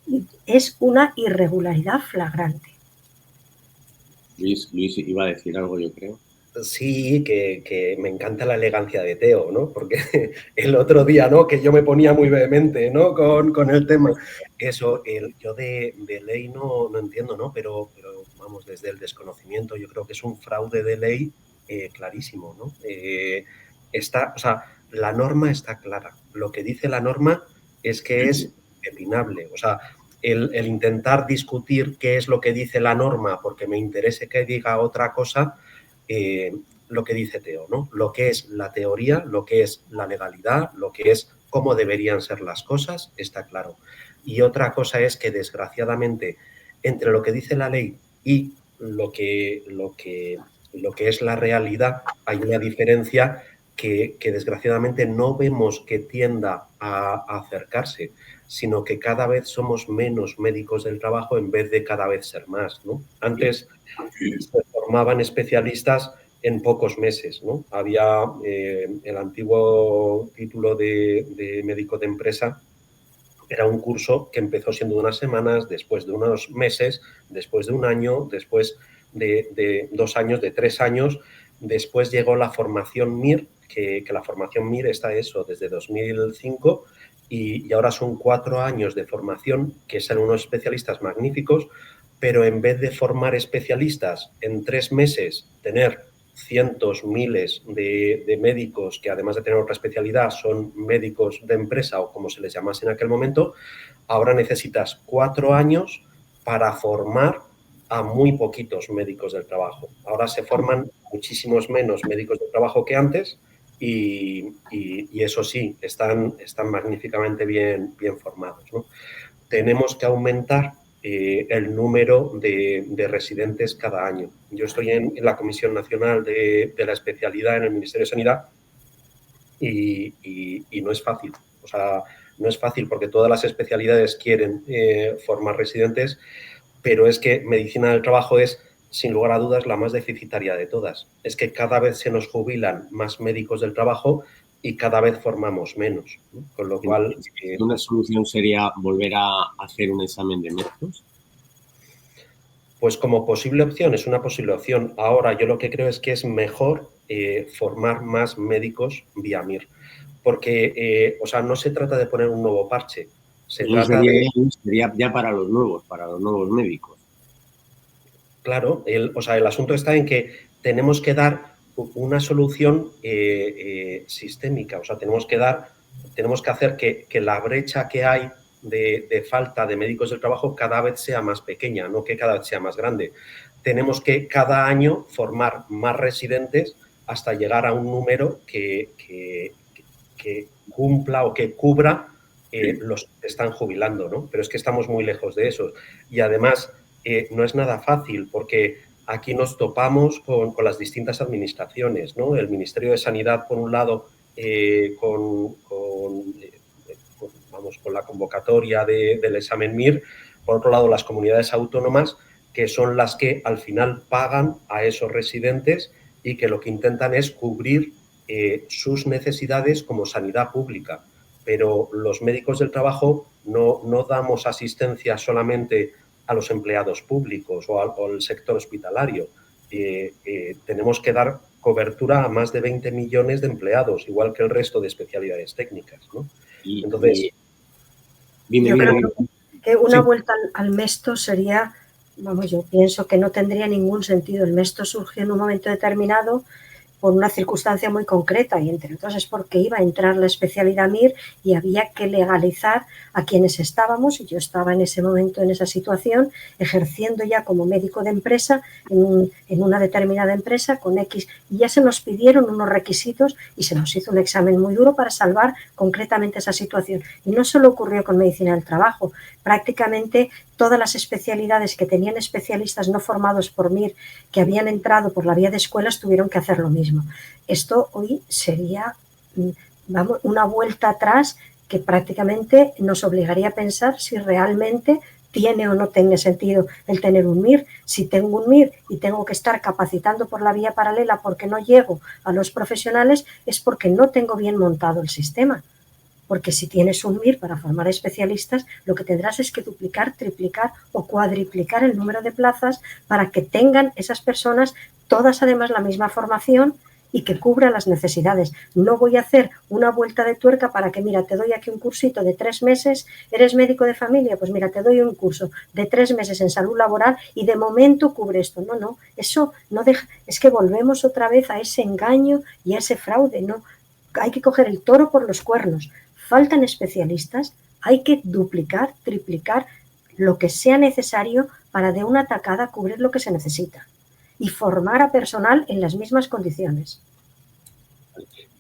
Y es una irregularidad flagrante. Luis iba a decir algo, yo creo. Sí, que me encanta la elegancia de Teo, ¿no? Porque el otro día, ¿no? Que yo me ponía muy vehemente, ¿no? Con el tema. Eso, yo de ley no entiendo, ¿no? Pero vamos, desde el desconocimiento, yo creo que es un fraude de ley clarísimo, ¿no? O sea, la norma está clara. Lo que dice la norma es que es impepinable. O sea, el intentar discutir qué es lo que dice la norma porque me interese que diga otra cosa, lo que dice Teo, ¿no? Lo que es la teoría, lo que es la legalidad, lo que es cómo deberían ser las cosas, está claro. Y otra cosa es que, desgraciadamente, entre lo que dice la ley y lo que es la realidad, hay una diferencia que desgraciadamente no vemos que tienda a acercarse, sino que cada vez somos menos médicos del trabajo en vez de cada vez ser más, ¿no? Antes se formaban especialistas en pocos meses, ¿no? Había el antiguo título de médico de empresa, era un curso que empezó siendo de unas semanas, después de unos meses, después de un año, después de 2 años, de 3 años. Después llegó la formación MIR, que la formación MIR está eso desde 2005, y ahora son 4 años de formación, que son unos especialistas magníficos, pero en vez de formar especialistas en 3 meses, tener cientos, miles de médicos que, además de tener otra especialidad, son médicos de empresa o como se les llamase en aquel momento, ahora necesitas 4 años para formar a muy poquitos médicos del trabajo. Ahora se forman muchísimos menos médicos del trabajo que antes, y eso sí, están magníficamente bien formados, ¿no? Tenemos que aumentar el número de residentes cada año. Yo estoy en la Comisión Nacional de la Especialidad en el Ministerio de Sanidad y no es fácil. O sea, no es fácil porque todas las especialidades quieren formar residentes, pero es que medicina del trabajo es, sin lugar a dudas, la más deficitaria de todas. Es que cada vez se nos jubilan más médicos del trabajo y cada vez formamos menos, ¿no? Con lo cual... ¿Una solución sería volver a hacer un examen de médicos? Pues como posible opción, es una posible opción. Ahora, yo lo que creo es que es mejor formar más médicos vía MIR, porque, o sea, no se trata de poner un nuevo parche, se trata de... Sería ya para los nuevos médicos. Claro, o sea, el asunto está en que tenemos que dar una solución sistémica, o sea, tenemos que hacer que la brecha que hay de falta de médicos del trabajo cada vez sea más pequeña, no que cada vez sea más grande. Tenemos que cada año formar más residentes hasta llegar a un número que cumpla o que cubra los que están jubilando, ¿no? Pero es que estamos muy lejos de eso. Y además no es nada fácil porque aquí nos topamos con las distintas administraciones, ¿no? El Ministerio de Sanidad, por un lado, con la convocatoria del examen MIR, por otro lado, las comunidades autónomas, que son las que al final pagan a esos residentes y que lo que intentan es cubrir sus necesidades como sanidad pública. Pero los médicos del trabajo no damos asistencia solamente a los empleados públicos o al sector hospitalario. Tenemos que dar cobertura a más de 20 millones de empleados, igual que el resto de especialidades técnicas, ¿no? Entonces, yo creo que una vuelta al Mesto sería, vamos, yo pienso que no tendría ningún sentido. El Mesto surgió en un momento determinado por una circunstancia muy concreta y entre otras es porque iba a entrar la especialidad MIR y había que legalizar a quienes estábamos, y yo estaba en ese momento en esa situación, ejerciendo ya como médico de empresa en una determinada empresa con X, y ya se nos pidieron unos requisitos y se nos hizo un examen muy duro para salvar concretamente esa situación. Y no solo ocurrió con medicina del trabajo, prácticamente todas las especialidades que tenían especialistas no formados por MIR, que habían entrado por la vía de escuelas, tuvieron que hacer lo mismo. Esto hoy sería, vamos, una vuelta atrás que prácticamente nos obligaría a pensar si realmente tiene o no tiene sentido el tener un MIR. Si tengo un MIR y tengo que estar capacitando por la vía paralela porque no llego a los profesionales, es porque no tengo bien montado el sistema. Porque si tienes un MIR para formar especialistas, lo que tendrás es que duplicar, triplicar o cuadriplicar el número de plazas para que tengan esas personas todas además la misma formación y que cubra las necesidades. No voy a hacer una vuelta de tuerca para que, mira, te doy aquí un cursito de 3 meses, ¿eres médico de familia? Pues mira, te doy un curso de 3 meses en salud laboral y de momento cubre esto. No, eso no deja, es que volvemos otra vez a ese engaño y a ese fraude, no. Hay que coger el toro por los cuernos. Faltan especialistas, hay que duplicar, triplicar lo que sea necesario para de una tacada cubrir lo que se necesita y formar a personal en las mismas condiciones.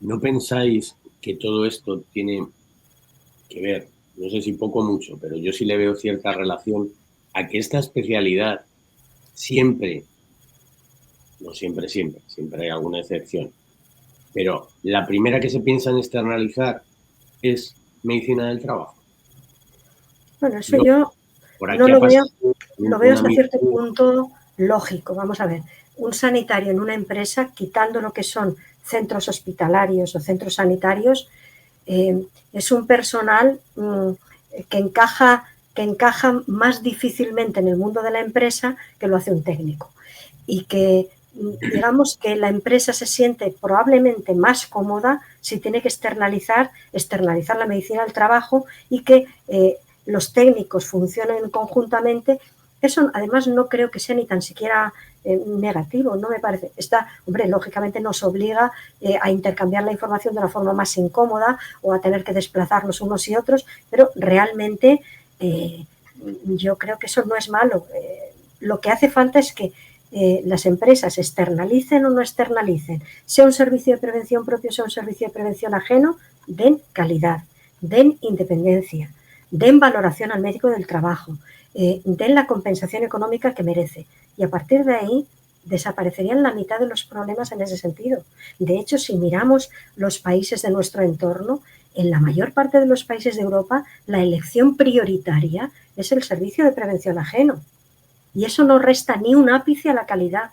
¿No pensáis que todo esto tiene que ver, no sé si poco o mucho, pero yo sí le veo cierta relación a que esta especialidad siempre, no siempre hay alguna excepción, pero la primera que se piensa en externalizar es medicina del trabajo? Bueno, eso yo no lo veo hasta cierto punto lógico. Vamos a ver, un sanitario en una empresa, quitando lo que son centros hospitalarios o centros sanitarios, es un personal que encaja más difícilmente en el mundo de la empresa que lo hace un técnico. Y que digamos que la empresa se siente probablemente más cómoda si tiene que externalizar la medicina del trabajo y que los técnicos funcionen conjuntamente. Eso además no creo que sea ni tan siquiera negativo, no me parece. Hombre, lógicamente nos obliga a intercambiar la información de una forma más incómoda o a tener que desplazarnos unos y otros, pero realmente yo creo que eso no es malo. Lo que hace falta es que las empresas externalicen o no externalicen, sea un servicio de prevención propio, sea un servicio de prevención ajeno, den calidad, den independencia, den valoración al médico del trabajo, den la compensación económica que merece. Y a partir de ahí desaparecerían la mitad de los problemas en ese sentido. De hecho, si miramos los países de nuestro entorno, en la mayor parte de los países de Europa, la elección prioritaria es el servicio de prevención ajeno. y eso no resta ni un ápice a la calidad.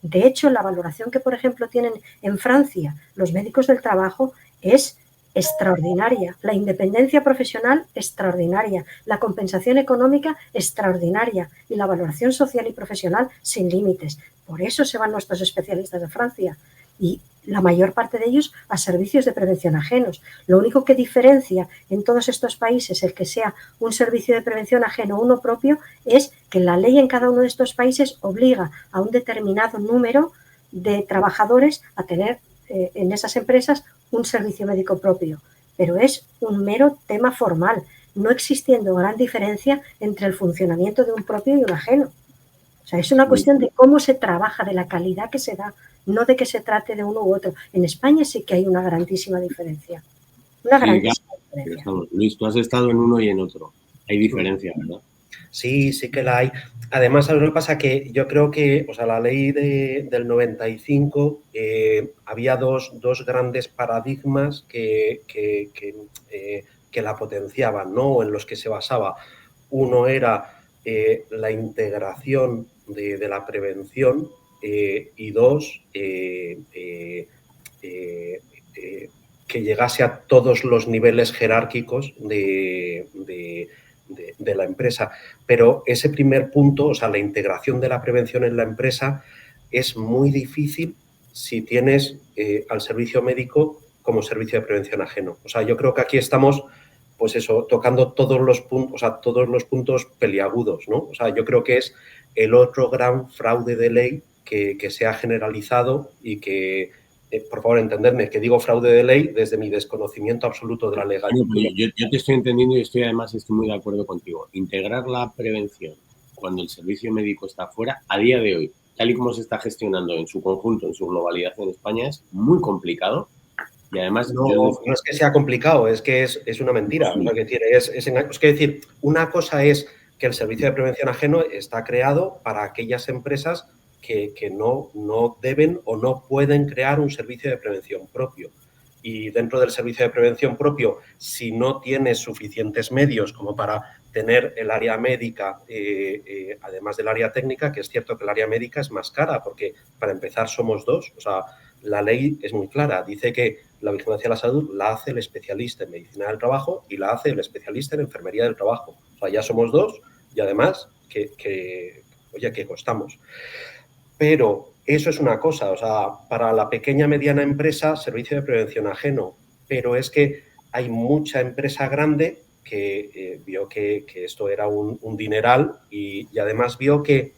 De hecho, la valoración que, por ejemplo, tienen en Francia los médicos del trabajo es extraordinaria, la independencia profesional extraordinaria, la compensación económica extraordinaria y la valoración social y profesional sin límites. Por eso se van nuestros especialistas de Francia y la mayor parte de ellos a servicios de prevención ajenos. Lo único que diferencia en todos estos países el que sea un servicio de prevención ajeno o uno propio es que la ley en cada uno de estos países obliga a un determinado número de trabajadores a tener en esas empresas un servicio médico propio, pero es un mero tema formal, no existiendo gran diferencia entre el funcionamiento de un propio y un ajeno. O sea, es una cuestión de cómo se trabaja, de la calidad que se da, no de que se trate de uno u otro. En España sí que hay una grandísima diferencia. Una grandísima diferencia. Luis, tú has estado en uno y en otro. Hay diferencia, ¿verdad? Sí, sí que la hay. Además, ¿sabes lo que pasa? Que yo creo que, o sea, la ley del 95 había dos grandes paradigmas que la potenciaban, ¿no? O en los que se basaba. Uno era la integración de la prevención y dos, que llegase a todos los niveles jerárquicos de la empresa. Pero ese primer punto, o sea, la integración de la prevención en la empresa, es muy difícil si tienes al servicio médico como servicio de prevención ajeno. O sea, yo creo que aquí estamos, pues eso, tocando todos los puntos peliagudos, ¿no? O sea, yo creo que es el otro gran fraude de ley que se ha generalizado y que, por favor, entenderme, que digo fraude de ley desde mi desconocimiento absoluto de la legalidad. Yo te estoy entendiendo y estoy muy de acuerdo contigo. Integrar la prevención cuando el servicio médico está fuera, a día de hoy, tal y como se está gestionando en su conjunto, en su globalidad en España, es muy complicado. Y además no es que sea complicado, es que es una mentira. Sí. O sea, es decir, una cosa es que el servicio de prevención ajeno está creado para aquellas empresas que no deben o no pueden crear un servicio de prevención propio. Y dentro del servicio de prevención propio, si no tienes suficientes medios como para tener el área médica, además del área técnica, que es cierto que el área médica es más cara, porque para empezar somos dos. O sea, la ley es muy clara, dice que la vigilancia de la salud la hace el especialista en medicina del trabajo y la hace el especialista en enfermería del trabajo. O sea, ya somos dos y además que costamos. Pero eso es una cosa, o sea, para la pequeña mediana empresa, servicio de prevención ajeno, pero es que hay mucha empresa grande que vio que esto era un dineral y además vio que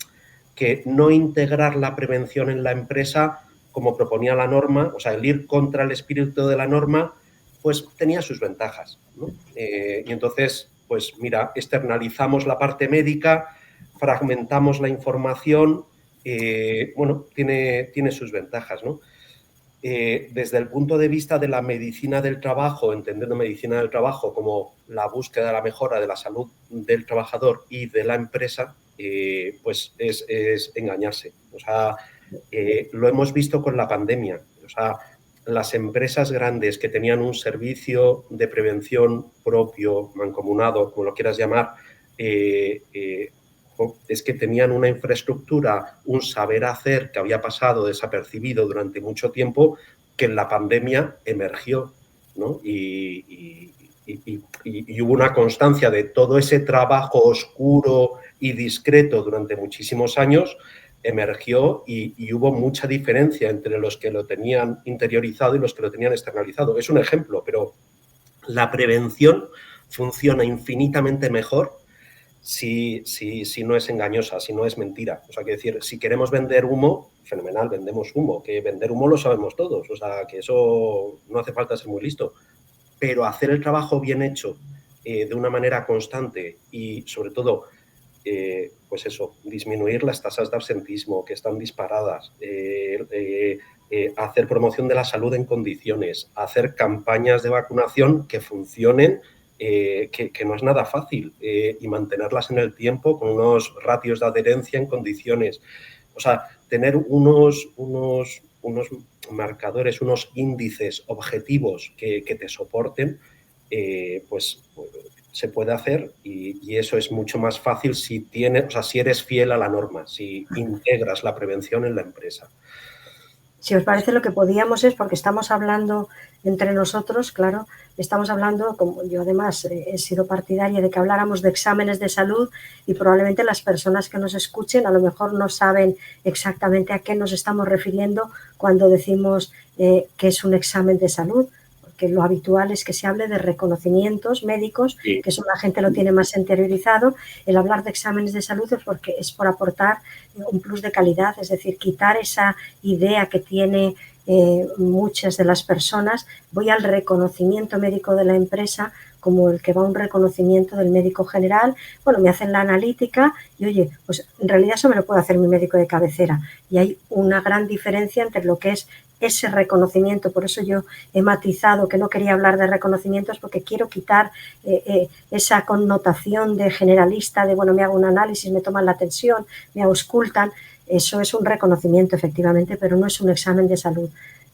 no integrar la prevención en la empresa como proponía la norma, o sea, el ir contra el espíritu de la norma, pues tenía sus ventajas, ¿no? Y entonces, pues mira, externalizamos la parte médica, fragmentamos la información, bueno, tiene sus ventajas, ¿no? Desde el punto de vista de la medicina del trabajo, entendiendo medicina del trabajo como la búsqueda de la mejora de la salud del trabajador y de la empresa, pues es engañarse. O sea, lo hemos visto con la pandemia. O sea, las empresas grandes que tenían un servicio de prevención propio, mancomunado, como lo quieras llamar, es que tenían una infraestructura, un saber hacer que había pasado desapercibido durante mucho tiempo, que en la pandemia emergió, ¿no? Y hubo una constancia de todo ese trabajo oscuro y discreto durante muchísimos años, emergió y hubo mucha diferencia entre los que lo tenían interiorizado y los que lo tenían externalizado. Es un ejemplo, pero la prevención funciona infinitamente mejor si no es engañosa, si no es mentira. O sea, que decir, si queremos vender humo, fenomenal, vendemos humo, que vender humo lo sabemos todos, o sea, que eso no hace falta ser muy listo, pero hacer el trabajo bien hecho de una manera constante y, sobre todo, pues eso, disminuir las tasas de absentismo que están disparadas, hacer promoción de la salud en condiciones, hacer campañas de vacunación que funcionen, que no es nada fácil, y mantenerlas en el tiempo con unos ratios de adherencia en condiciones. O sea, tener unos marcadores, unos índices objetivos que te soporten, pues se puede hacer y eso es mucho más fácil si si eres fiel a la norma, si integras la prevención en la empresa. Si os parece, lo que podíamos es, porque estamos hablando entre nosotros, claro, estamos hablando, como yo además he sido partidaria de que habláramos de exámenes de salud y probablemente las personas que nos escuchen a lo mejor no saben exactamente a qué nos estamos refiriendo cuando decimos que es un examen de salud. Que lo habitual es que se hable de reconocimientos médicos, sí, que eso la gente lo tiene más interiorizado. El hablar de exámenes de salud es porque es por aportar un plus de calidad, es decir, quitar esa idea que tiene muchas de las personas, voy al reconocimiento médico de la empresa como el que va a un reconocimiento del médico general, bueno, me hacen la analítica y oye, pues en realidad eso me lo puede hacer mi médico de cabecera y hay una gran diferencia entre lo que es ese reconocimiento, por eso yo he matizado que no quería hablar de reconocimientos porque quiero quitar esa connotación de generalista, de bueno, me hago un análisis, me toman la tensión, me auscultan, eso es un reconocimiento efectivamente, pero no es un examen de salud.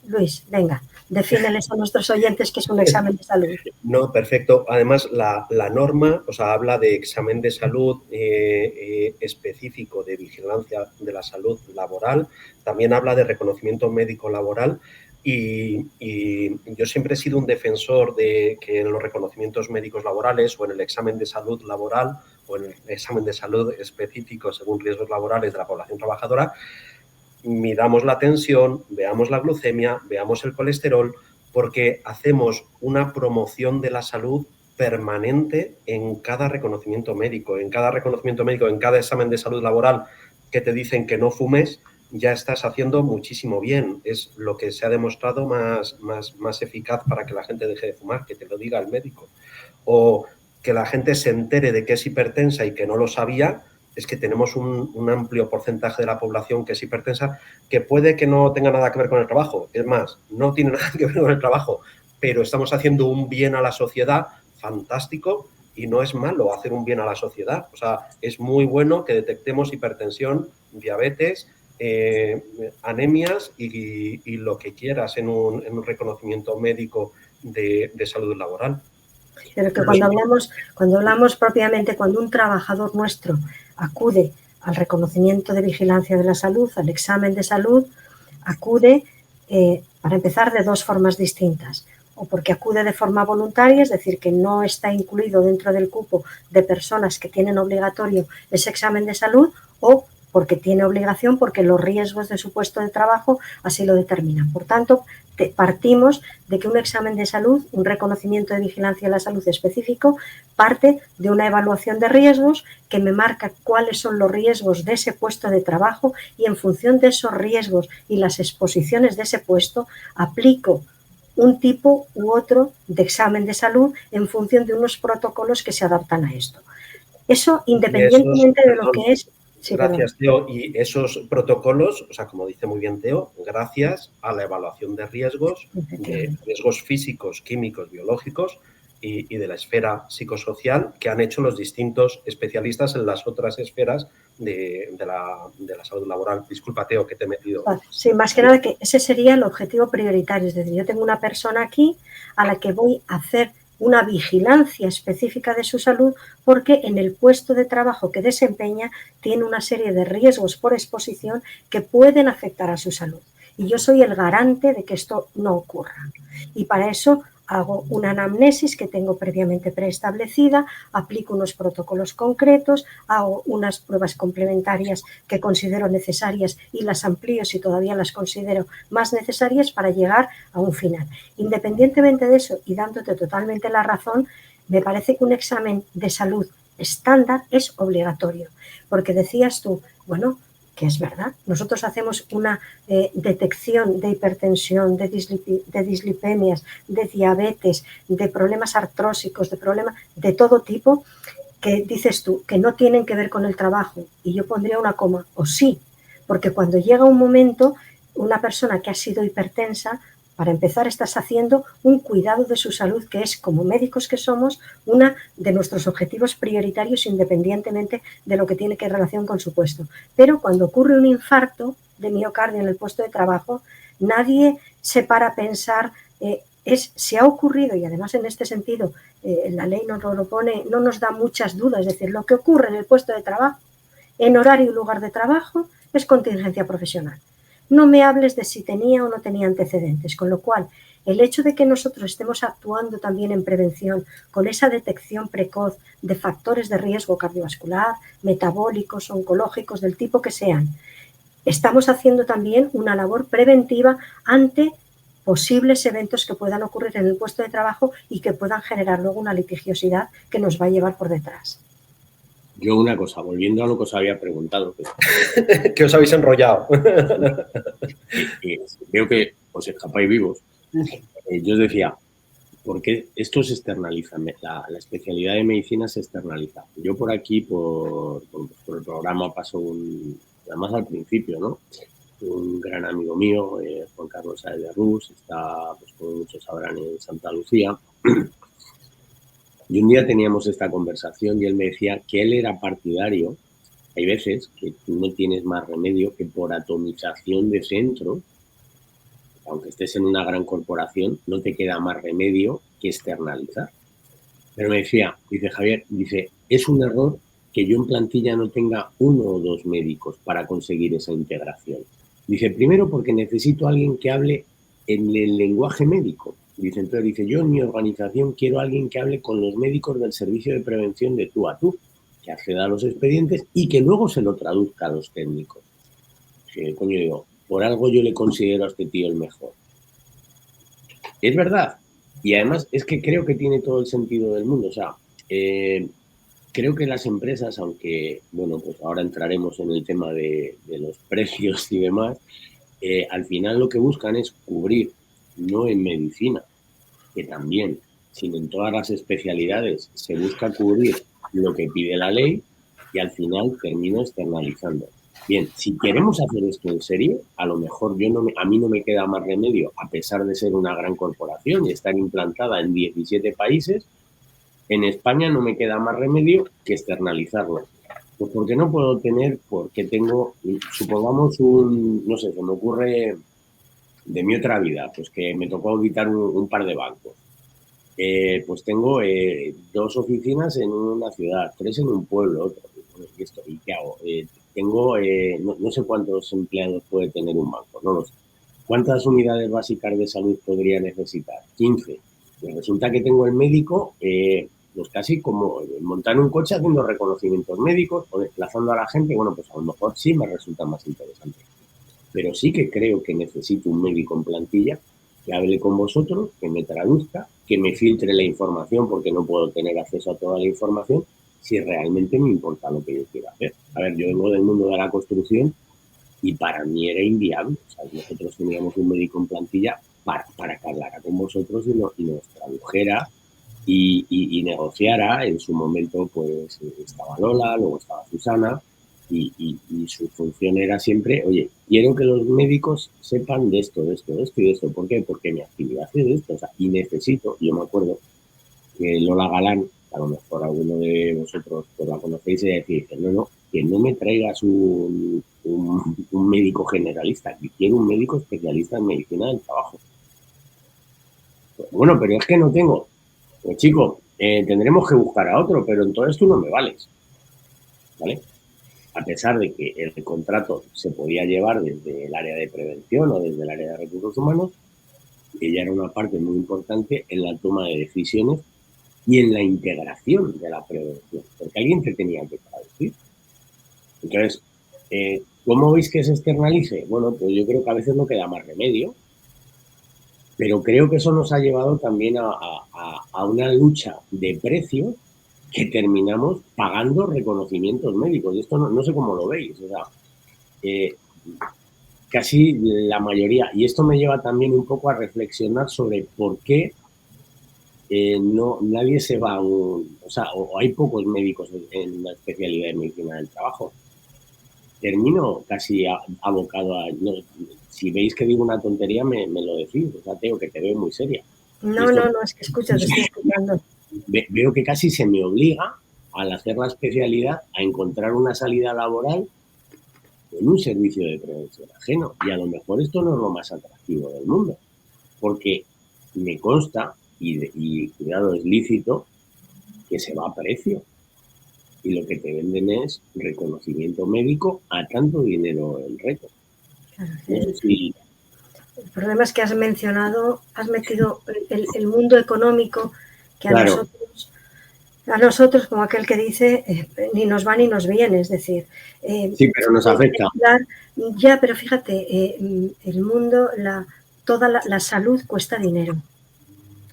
Luis, venga, defíneles a nuestros oyentes qué es un examen de salud. No, perfecto. Además, la norma, habla de examen de salud específico de vigilancia de la salud laboral, también habla de reconocimiento médico laboral y yo siempre he sido un defensor de que en los reconocimientos médicos laborales o en el examen de salud laboral o en el examen de salud específico según riesgos laborales de la población trabajadora, midamos la tensión, veamos la glucemia, veamos el colesterol, porque hacemos una promoción de la salud permanente en cada reconocimiento médico. En cada reconocimiento médico, en cada examen de salud laboral que te dicen que no fumes, ya estás haciendo muchísimo bien. Es lo que se ha demostrado más eficaz para que la gente deje de fumar, que te lo diga el médico. O que la gente se entere de que es hipertensa y que no lo sabía. Es que tenemos un amplio porcentaje de la población que es hipertensa, que puede que no tenga nada que ver con el trabajo. Es más, no tiene nada que ver con el trabajo, pero estamos haciendo un bien a la sociedad fantástico y no es malo hacer un bien a la sociedad. Es muy bueno que detectemos hipertensión, diabetes, anemias y lo que quieras en un reconocimiento médico de salud laboral. Pero que cuando hablamos propiamente, cuando un trabajador nuestro acude al reconocimiento de vigilancia de la salud, al examen de salud, acude, para empezar, de dos formas distintas. O porque acude de forma voluntaria, es decir, que no está incluido dentro del cupo de personas que tienen obligatorio ese examen de salud, o porque tiene obligación, porque los riesgos de su puesto de trabajo así lo determinan. Por tanto, partimos de que un examen de salud, un reconocimiento de vigilancia de la salud específico, parte de una evaluación de riesgos que me marca cuáles son los riesgos de ese puesto de trabajo y en función de esos riesgos y las exposiciones de ese puesto, aplico un tipo u otro de examen de salud en función de unos protocolos que se adaptan a esto. Eso independientemente de lo que es... Sí, gracias, Teo. Y esos protocolos, como dice muy bien Teo, gracias a la evaluación de riesgos físicos, químicos, biológicos y de la esfera psicosocial que han hecho los distintos especialistas en las otras esferas de la salud laboral. Disculpa, Teo, que te he metido. Sí, más que nada que ese sería el objetivo prioritario. Es decir, yo tengo una persona aquí a la que voy a hacer una vigilancia específica de su salud porque en el puesto de trabajo que desempeña tiene una serie de riesgos por exposición que pueden afectar a su salud. Y yo soy el garante de que esto no ocurra. Y para eso hago una anamnesis que tengo previamente preestablecida, aplico unos protocolos concretos, hago unas pruebas complementarias que considero necesarias y las amplío si todavía las considero más necesarias para llegar a un final. Independientemente de eso y dándote totalmente la razón, me parece que un examen de salud estándar es obligatorio, porque decías tú, bueno, que es verdad, nosotros hacemos una detección de hipertensión, de dislipemias, de diabetes, de problemas artrósicos, de problemas de todo tipo, que dices tú, que no tienen que ver con el trabajo, y yo pondría una coma, o sí, porque cuando llega un momento, una persona que ha sido hipertensa, para empezar, estás haciendo un cuidado de su salud, que es, como médicos que somos, uno de nuestros objetivos prioritarios independientemente de lo que tiene que relación con su puesto. Pero cuando ocurre un infarto de miocardio en el puesto de trabajo, nadie se para a pensar, si ha ocurrido, y además en este sentido la ley nos lo pone, no nos da muchas dudas, es decir, lo que ocurre en el puesto de trabajo, en horario y lugar de trabajo, es contingencia profesional. No me hables de si tenía o no tenía antecedentes, con lo cual el hecho de que nosotros estemos actuando también en prevención con esa detección precoz de factores de riesgo cardiovascular, metabólicos, oncológicos, del tipo que sean, estamos haciendo también una labor preventiva ante posibles eventos que puedan ocurrir en el puesto de trabajo y que puedan generar luego una litigiosidad que nos va a llevar por detrás. Yo una cosa, volviendo a lo que os había preguntado. Que os habéis enrollado. Veo que os escapáis vivos. Yo os decía, ¿por qué esto se externaliza? La especialidad de medicina se externaliza. Yo por aquí, por el programa, paso además al principio, ¿no? Un gran amigo mío, Juan Carlos Sáez de Rus, está, pues como muchos sabrán, en Santa Lucía. Y un día teníamos esta conversación y él me decía que él era partidario. Hay veces que tú no tienes más remedio que por atomización de centro, aunque estés en una gran corporación, no te queda más remedio que externalizar. Pero me decía, dice Javier, dice, es un error que yo en plantilla no tenga 1 o 2 médicos para conseguir esa integración. Dice, primero porque necesito a alguien que hable en el lenguaje médico. Dice, entonces dice, yo en mi organización quiero a alguien que hable con los médicos del servicio de prevención de tú a tú, que acceda a los expedientes y que luego se lo traduzca a los técnicos. Que, coño, digo, por algo yo le considero a este tío el mejor. Es verdad. Y además es que creo que tiene todo el sentido del mundo. O sea, creo que las empresas, aunque, bueno, pues ahora entraremos en el tema de los precios y demás, al final lo que buscan es cubrir, no en medicina, que también, sino en todas las especialidades, se busca cubrir lo que pide la ley y al final termino externalizando. Bien, si queremos hacer esto en serio, a lo mejor a mí no me queda más remedio, a pesar de ser una gran corporación y estar implantada en 17 países, en España no me queda más remedio que externalizarlo. Pues porque no puedo tener, porque tengo, supongamos no sé, se me ocurre de mi otra vida, pues que me tocó auditar un par de bancos. Pues tengo 2 oficinas en una ciudad, 3 en un pueblo, otro. ¿Y qué hago? Tengo, no sé cuántos empleados puede tener un banco, no lo sé. ¿Cuántas unidades básicas de salud podría necesitar? 15. Pues resulta que tengo el médico, pues casi como montar un coche haciendo reconocimientos médicos o desplazando a la gente. Bueno, pues a lo mejor sí me resulta más interesante. Pero sí que creo que necesito un médico en plantilla que hable con vosotros, que me traduzca, que me filtre la información porque no puedo tener acceso a toda la información si realmente me importa lo que yo quiero hacer. A ver, yo vengo del mundo de la construcción y para mí era inviable. O sea, nosotros teníamos un médico en plantilla para que hablara con vosotros y nos tradujera y negociara. En su momento pues estaba Lola, luego estaba Susana y su función era siempre, oye, quiero que los médicos sepan de esto, de esto, de esto y de esto. ¿Por qué? Porque mi actividad es de esto. O sea, y necesito, yo me acuerdo que Lola Galán, a lo mejor alguno de vosotros pues la conocéis, y decir, no, que no me traigas un médico generalista, que quiero un médico especialista en medicina del trabajo. Pues, bueno, pero es que no tengo. Pues chico, tendremos que buscar a otro, pero entonces tú no me vales. ¿Vale? A pesar de que el contrato se podía llevar desde el área de prevención o desde el área de recursos humanos, ella era una parte muy importante en la toma de decisiones y en la integración de la prevención, porque alguien te tenía que traducir. Entonces, ¿cómo veis que se externalice? Bueno, pues yo creo que a veces no queda más remedio, pero creo que eso nos ha llevado también a una lucha de precios que terminamos pagando reconocimientos médicos. Y esto no sé cómo lo veis. O sea, casi la mayoría. Y esto me lleva también un poco a reflexionar sobre por qué nadie se va o hay pocos médicos en la especialidad de medicina del trabajo. Termino casi abocado a... No, si veis que digo una tontería, me lo decís. O sea, Teo, que te veo muy seria. No, es que escucho, te estoy escuchando. Veo que casi se me obliga, al hacer la especialidad, a encontrar una salida laboral en un servicio de prevención ajeno. Y a lo mejor esto no es lo más atractivo del mundo. Porque me consta, y cuidado, es lícito, que se va a precio. Y lo que te venden es reconocimiento médico a tanto dinero el reto. Claro, No sé si... El problema es que has metido el mundo económico que Claro. a nosotros, como aquel que dice, ni nos va ni nos viene, es decir... sí, pero nos afecta. Ya, pero fíjate, el mundo, toda la salud cuesta dinero.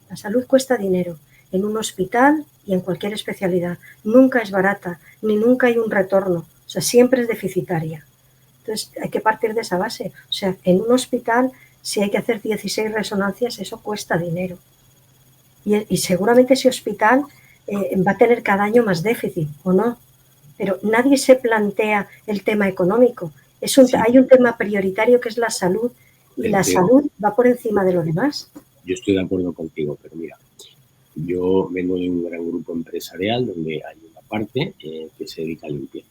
La salud cuesta dinero en un hospital y en cualquier especialidad. Nunca es barata, ni nunca hay un retorno. O sea, siempre es deficitaria. Entonces, hay que partir de esa base. O sea, en un hospital, si hay que hacer 16 resonancias, eso cuesta dinero. Y seguramente ese hospital va a tener cada año más déficit, ¿o no? Pero nadie se plantea el tema económico. Hay un tema prioritario que es la salud, y la salud va por encima de lo demás. Yo estoy de acuerdo contigo, pero mira, yo vengo de un gran grupo empresarial donde hay una parte que se dedica a limpieza.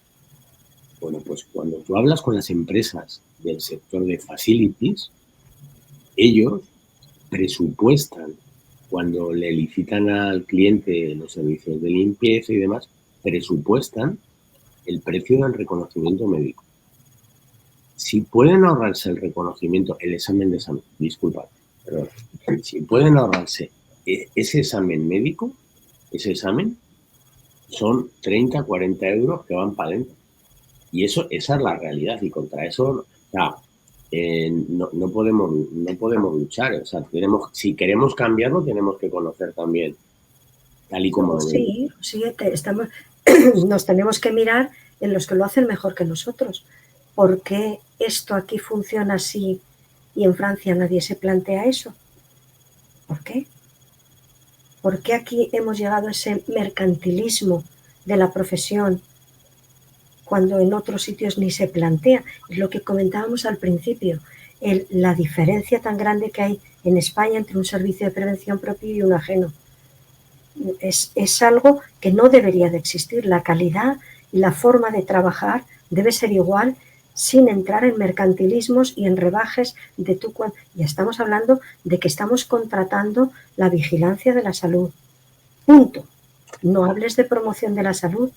Bueno, pues cuando tú hablas con las empresas del sector de facilities, ellos presupuestan, cuando le licitan al cliente los servicios de limpieza y demás, presupuestan el precio del reconocimiento médico. Si pueden ahorrarse el reconocimiento, el examen de salud, disculpa, perdón, si pueden ahorrarse ese examen médico, ese examen, son 30, 40 euros que van para adentro. Y esa es la realidad, y contra eso, o sea, no podemos luchar. O sea, si queremos cambiarlo, tenemos que conocer también, tal y como lo vemos. Sí, nos tenemos que mirar en los que lo hacen mejor que nosotros. ¿Por qué esto aquí funciona así y en Francia nadie se plantea eso? ¿Por qué? ¿Por qué aquí hemos llegado a ese mercantilismo de la profesión cuando en otros sitios ni se plantea? Es lo que comentábamos al principio, la diferencia tan grande que hay en España entre un servicio de prevención propio y un ajeno. Es algo que no debería de existir. La calidad y la forma de trabajar debe ser igual, sin entrar en mercantilismos y en rebajes de tú. Ya estamos hablando de que estamos contratando la vigilancia de la salud. Punto. No hables de promoción de la salud,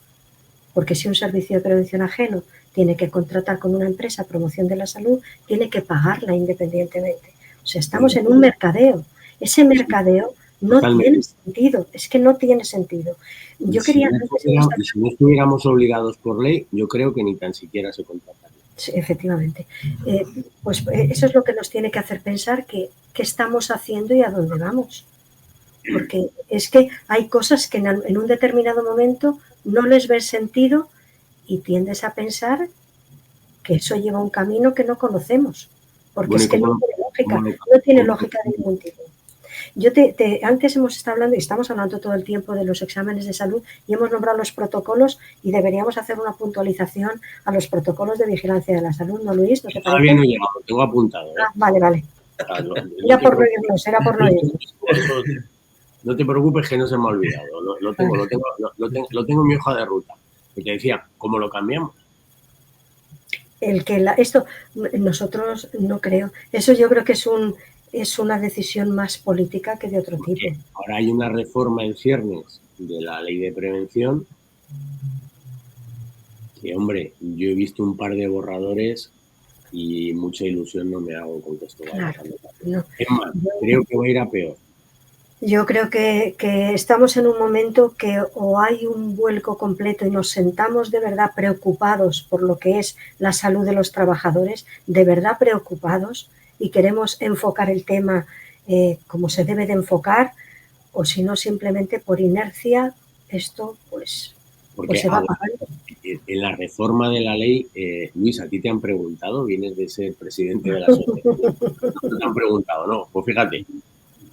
porque si un servicio de prevención ajeno tiene que contratar con una empresa promoción de la salud, tiene que pagarla independientemente. O sea, estamos en un mercadeo. Ese mercadeo no tiene sentido, es que no tiene sentido. Si no estuviéramos obligados por ley, yo creo que ni tan siquiera se contrataría. Sí, efectivamente. Pues eso es lo que nos tiene que hacer pensar qué estamos haciendo y a dónde vamos. Porque es que hay cosas que en un determinado momento no les ves sentido y tiendes a pensar que eso lleva un camino que no conocemos. Porque es que no tiene lógica, no tiene lógica de ningún tipo. Antes hemos estado hablando, y estamos hablando todo el tiempo de los exámenes de salud, y hemos nombrado los protocolos, y deberíamos hacer una puntualización a los protocolos de vigilancia de la salud, ¿no, Luis? ¿No te parece? Todavía no he llegado, lo tengo apuntado. Vale. Era por no irnos. No te preocupes que no se me ha olvidado, lo tengo en mi hoja de ruta. Y te decía, ¿cómo lo cambiamos? Esto nosotros no creo. Eso yo creo que es una decisión más política que de otro tipo. Ahora hay una reforma en ciernes de la ley de prevención que, hombre, yo he visto un par de borradores y mucha ilusión no me hago con que esto vaya a cambiar. No. Es más, creo que va a ir a peor. Yo creo que estamos en un momento que o hay un vuelco completo y nos sentamos de verdad preocupados por lo que es la salud de los trabajadores, de verdad preocupados, y queremos enfocar el tema como se debe de enfocar, o si no, simplemente por inercia, esto pues se va apagando. En la reforma de la ley, Luis, ¿a ti te han preguntado? ¿Vienes de ser presidente de la asociación? No te han preguntado, no, pues fíjate.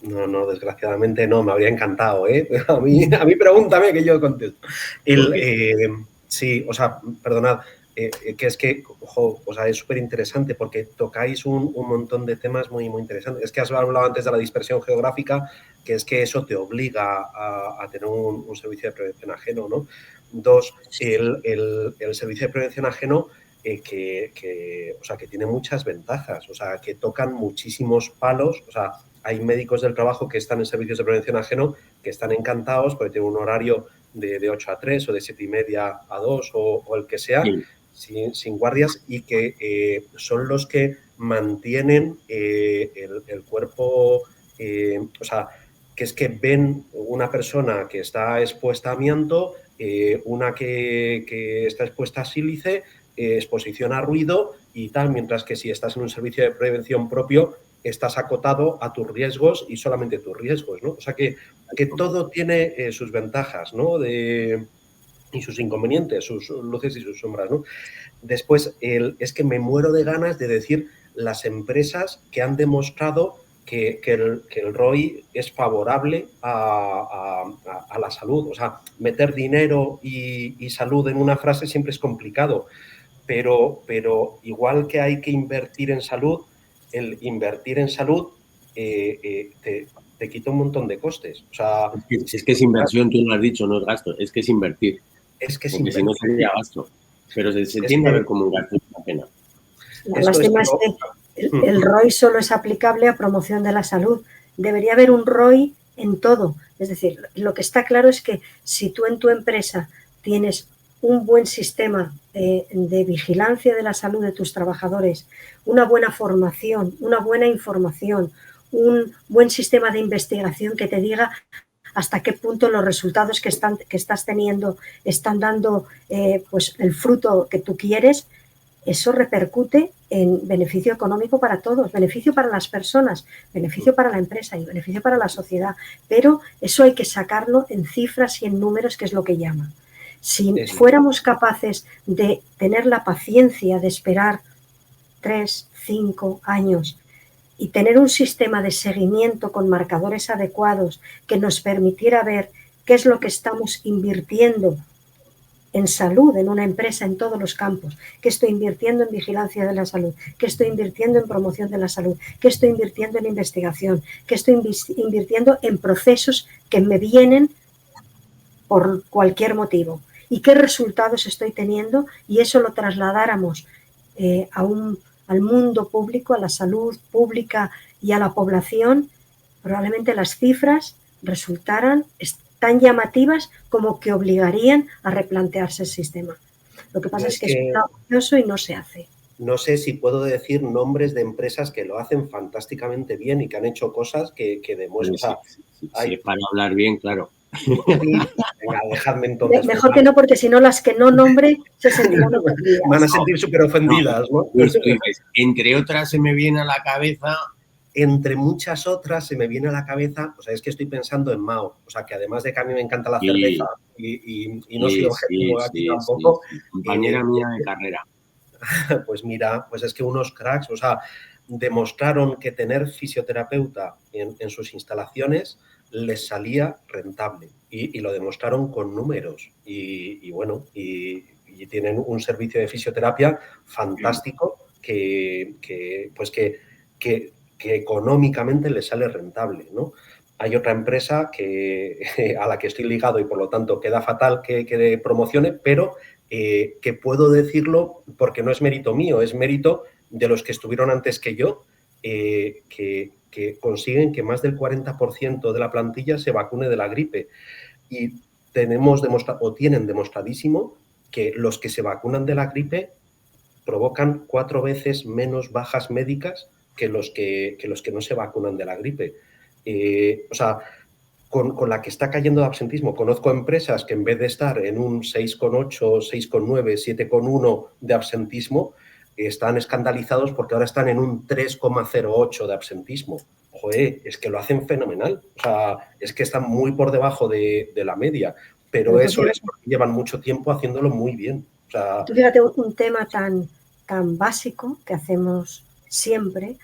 No, desgraciadamente no, me habría encantado, ¿eh? A mí pregúntame que yo contesto. Sí, o sea, perdonad, que es que, ojo, o sea, es súper interesante porque tocáis un montón de temas muy, muy interesantes. Es que has hablado antes de la dispersión geográfica, que es que eso te obliga a tener un servicio de prevención ajeno, ¿no? Dos, el servicio de prevención ajeno que tiene muchas ventajas, o sea, que tocan muchísimos palos, o sea, hay médicos del trabajo que están en servicios de prevención ajeno que están encantados porque tienen un horario de 8 a 3 o de 7:30 a 2 o el que sea, sin guardias, y que son los que mantienen el cuerpo, o sea, que es que ven una persona que está expuesta a amianto, una que está expuesta a sílice, exposición a ruido y tal, mientras que si estás en un servicio de prevención propio, estás acotado a tus riesgos y solamente tus riesgos, ¿no? O sea que todo tiene sus ventajas, ¿no? Y sus inconvenientes, sus luces y sus sombras, ¿no? Después, es que me muero de ganas de decir las empresas que han demostrado que el ROI es favorable a la salud. O sea, meter dinero y salud en una frase siempre es complicado, pero igual que hay que invertir en salud, el invertir en salud te quita un montón de costes. O sea, es que es inversión, tú lo has dicho, no es gasto, es que es invertir. Es que es porque invertir. Si no sería gasto. Pero se tiende a ver como un gasto, es una pena. La lástima es que el ROI solo es aplicable a promoción de la salud. Debería haber un ROI en todo. Es decir, lo que está claro es que si tú en tu empresa tienes un buen sistema de vigilancia de la salud de tus trabajadores, una buena formación, una buena información, un buen sistema de investigación que te diga hasta qué punto los resultados que estás teniendo están dando pues el fruto que tú quieres, eso repercute en beneficio económico para todos, beneficio para las personas, beneficio para la empresa y beneficio para la sociedad. Pero eso hay que sacarlo en cifras y en números, que es lo que llama. Si fuéramos capaces de tener la paciencia de esperar 3, 5 años y tener un sistema de seguimiento con marcadores adecuados que nos permitiera ver qué es lo que estamos invirtiendo en salud en una empresa en todos los campos, qué estoy invirtiendo en vigilancia de la salud, qué estoy invirtiendo en promoción de la salud, qué estoy invirtiendo en investigación, qué estoy invirtiendo en procesos que me vienen por cualquier motivo y qué resultados estoy teniendo, y eso lo trasladáramos al mundo público, a la salud pública y a la población, probablemente las cifras resultaran tan llamativas como que obligarían a replantearse el sistema. Lo que pasa es que es gracioso y no se hace. No sé si puedo decir nombres de empresas que lo hacen fantásticamente bien y que han hecho cosas que demuestran. Sí, para hablar bien, claro. Venga, dejadme entonces. Mejor que no, porque si no, las que no nombre se sentirán ofendidas. Van a sentir súper ofendidas, ¿no? Entre otras se me viene a la cabeza. Entre muchas otras se me viene a la cabeza, o sea, es que estoy pensando en Mao, o sea, que además de que a mí me encanta la cerveza y no soy objetivo aquí tampoco. Compañera mía de carrera. Pues mira, pues es que unos cracks, o sea, demostraron que tener fisioterapeuta en sus instalaciones les salía rentable y lo demostraron con números y bueno, y tienen un servicio de fisioterapia fantástico que económicamente les sale rentable, ¿no? Hay otra empresa a la que estoy ligado y por lo tanto queda fatal que promocione, pero que puedo decirlo porque no es mérito mío, es mérito de los que estuvieron antes que yo, que consiguen que más del 40% de la plantilla se vacune de la gripe. Y tienen demostradísimo que los que se vacunan de la gripe provocan 4 veces menos bajas médicas que los que no se vacunan de la gripe. O sea, con la que está cayendo de absentismo, conozco empresas que en vez de estar en un 6,8, 6,9, 7,1 de absentismo, están escandalizados porque ahora están en un 3,08 de absentismo. Joder, es que lo hacen fenomenal. O sea, es que están muy por debajo de la media, pero eso es porque llevan mucho tiempo haciéndolo muy bien. O sea, tú fíjate, un tema tan básico que hacemos siempre,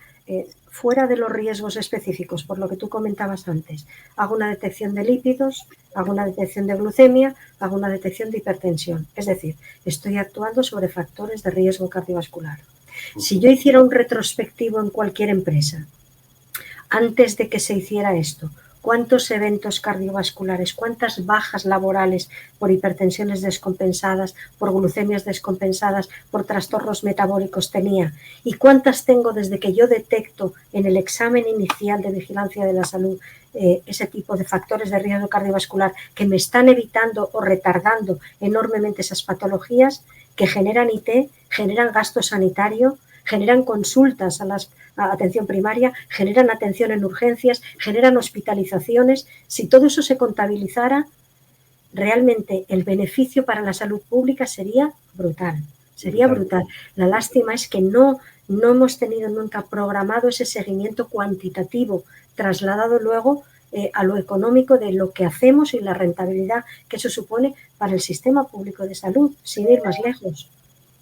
fuera de los riesgos específicos, por lo que tú comentabas antes. Hago una detección de lípidos, hago una detección de glucemia, hago una detección de hipertensión. Es decir, estoy actuando sobre factores de riesgo cardiovascular. Si yo hiciera un retrospectivo en cualquier empresa, antes de que se hiciera esto, cuántos eventos cardiovasculares, cuántas bajas laborales por hipertensiones descompensadas, por glucemias descompensadas, por trastornos metabólicos tenía, y cuántas tengo desde que yo detecto en el examen inicial de vigilancia de la salud ese tipo de factores de riesgo cardiovascular que me están evitando o retardando enormemente esas patologías que generan IT, generan gasto sanitario, generan consultas a atención primaria, generan atención en urgencias, generan hospitalizaciones. Si todo eso se contabilizara, realmente el beneficio para la salud pública sería brutal. Sería brutal. La lástima es que no hemos tenido nunca programado ese seguimiento cuantitativo, trasladado luego a lo económico de lo que hacemos y la rentabilidad que eso supone para el sistema público de salud, sin ir más lejos.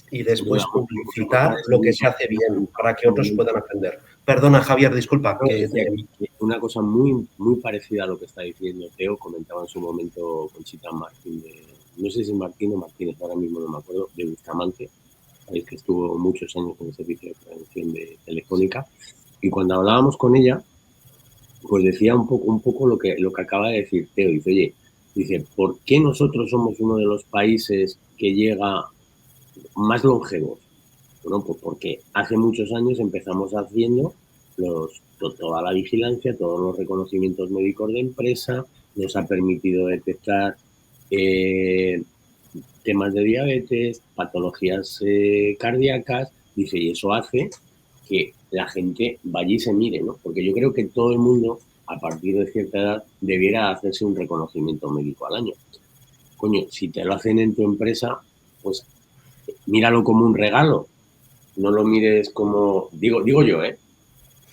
Y después publicitar lo que se hace bien para que otros puedan aprender. Perdona, Javier, disculpa. Una cosa muy, muy parecida a lo que está diciendo Teo, comentaba en su momento Conchita Martín, no sé si Martín o Martínez, ahora mismo no me acuerdo, de Bustamante, sabéis que estuvo muchos años en el servicio de prevención de Telefónica, y cuando hablábamos con ella, pues decía un poco lo que acaba de decir Teo. Dice, oye, ¿por qué nosotros somos uno de los países que llega más longevos? Bueno, pues porque hace muchos años empezamos haciendo toda la vigilancia, todos los reconocimientos médicos de empresa, nos ha permitido detectar temas de diabetes, patologías cardíacas, dice, y eso hace que la gente vaya y se mire, ¿no? Porque yo creo que todo el mundo, a partir de cierta edad, debiera hacerse un reconocimiento médico al año. Coño, si te lo hacen en tu empresa, pues míralo como un regalo. No lo mires como... Digo yo, ¿eh?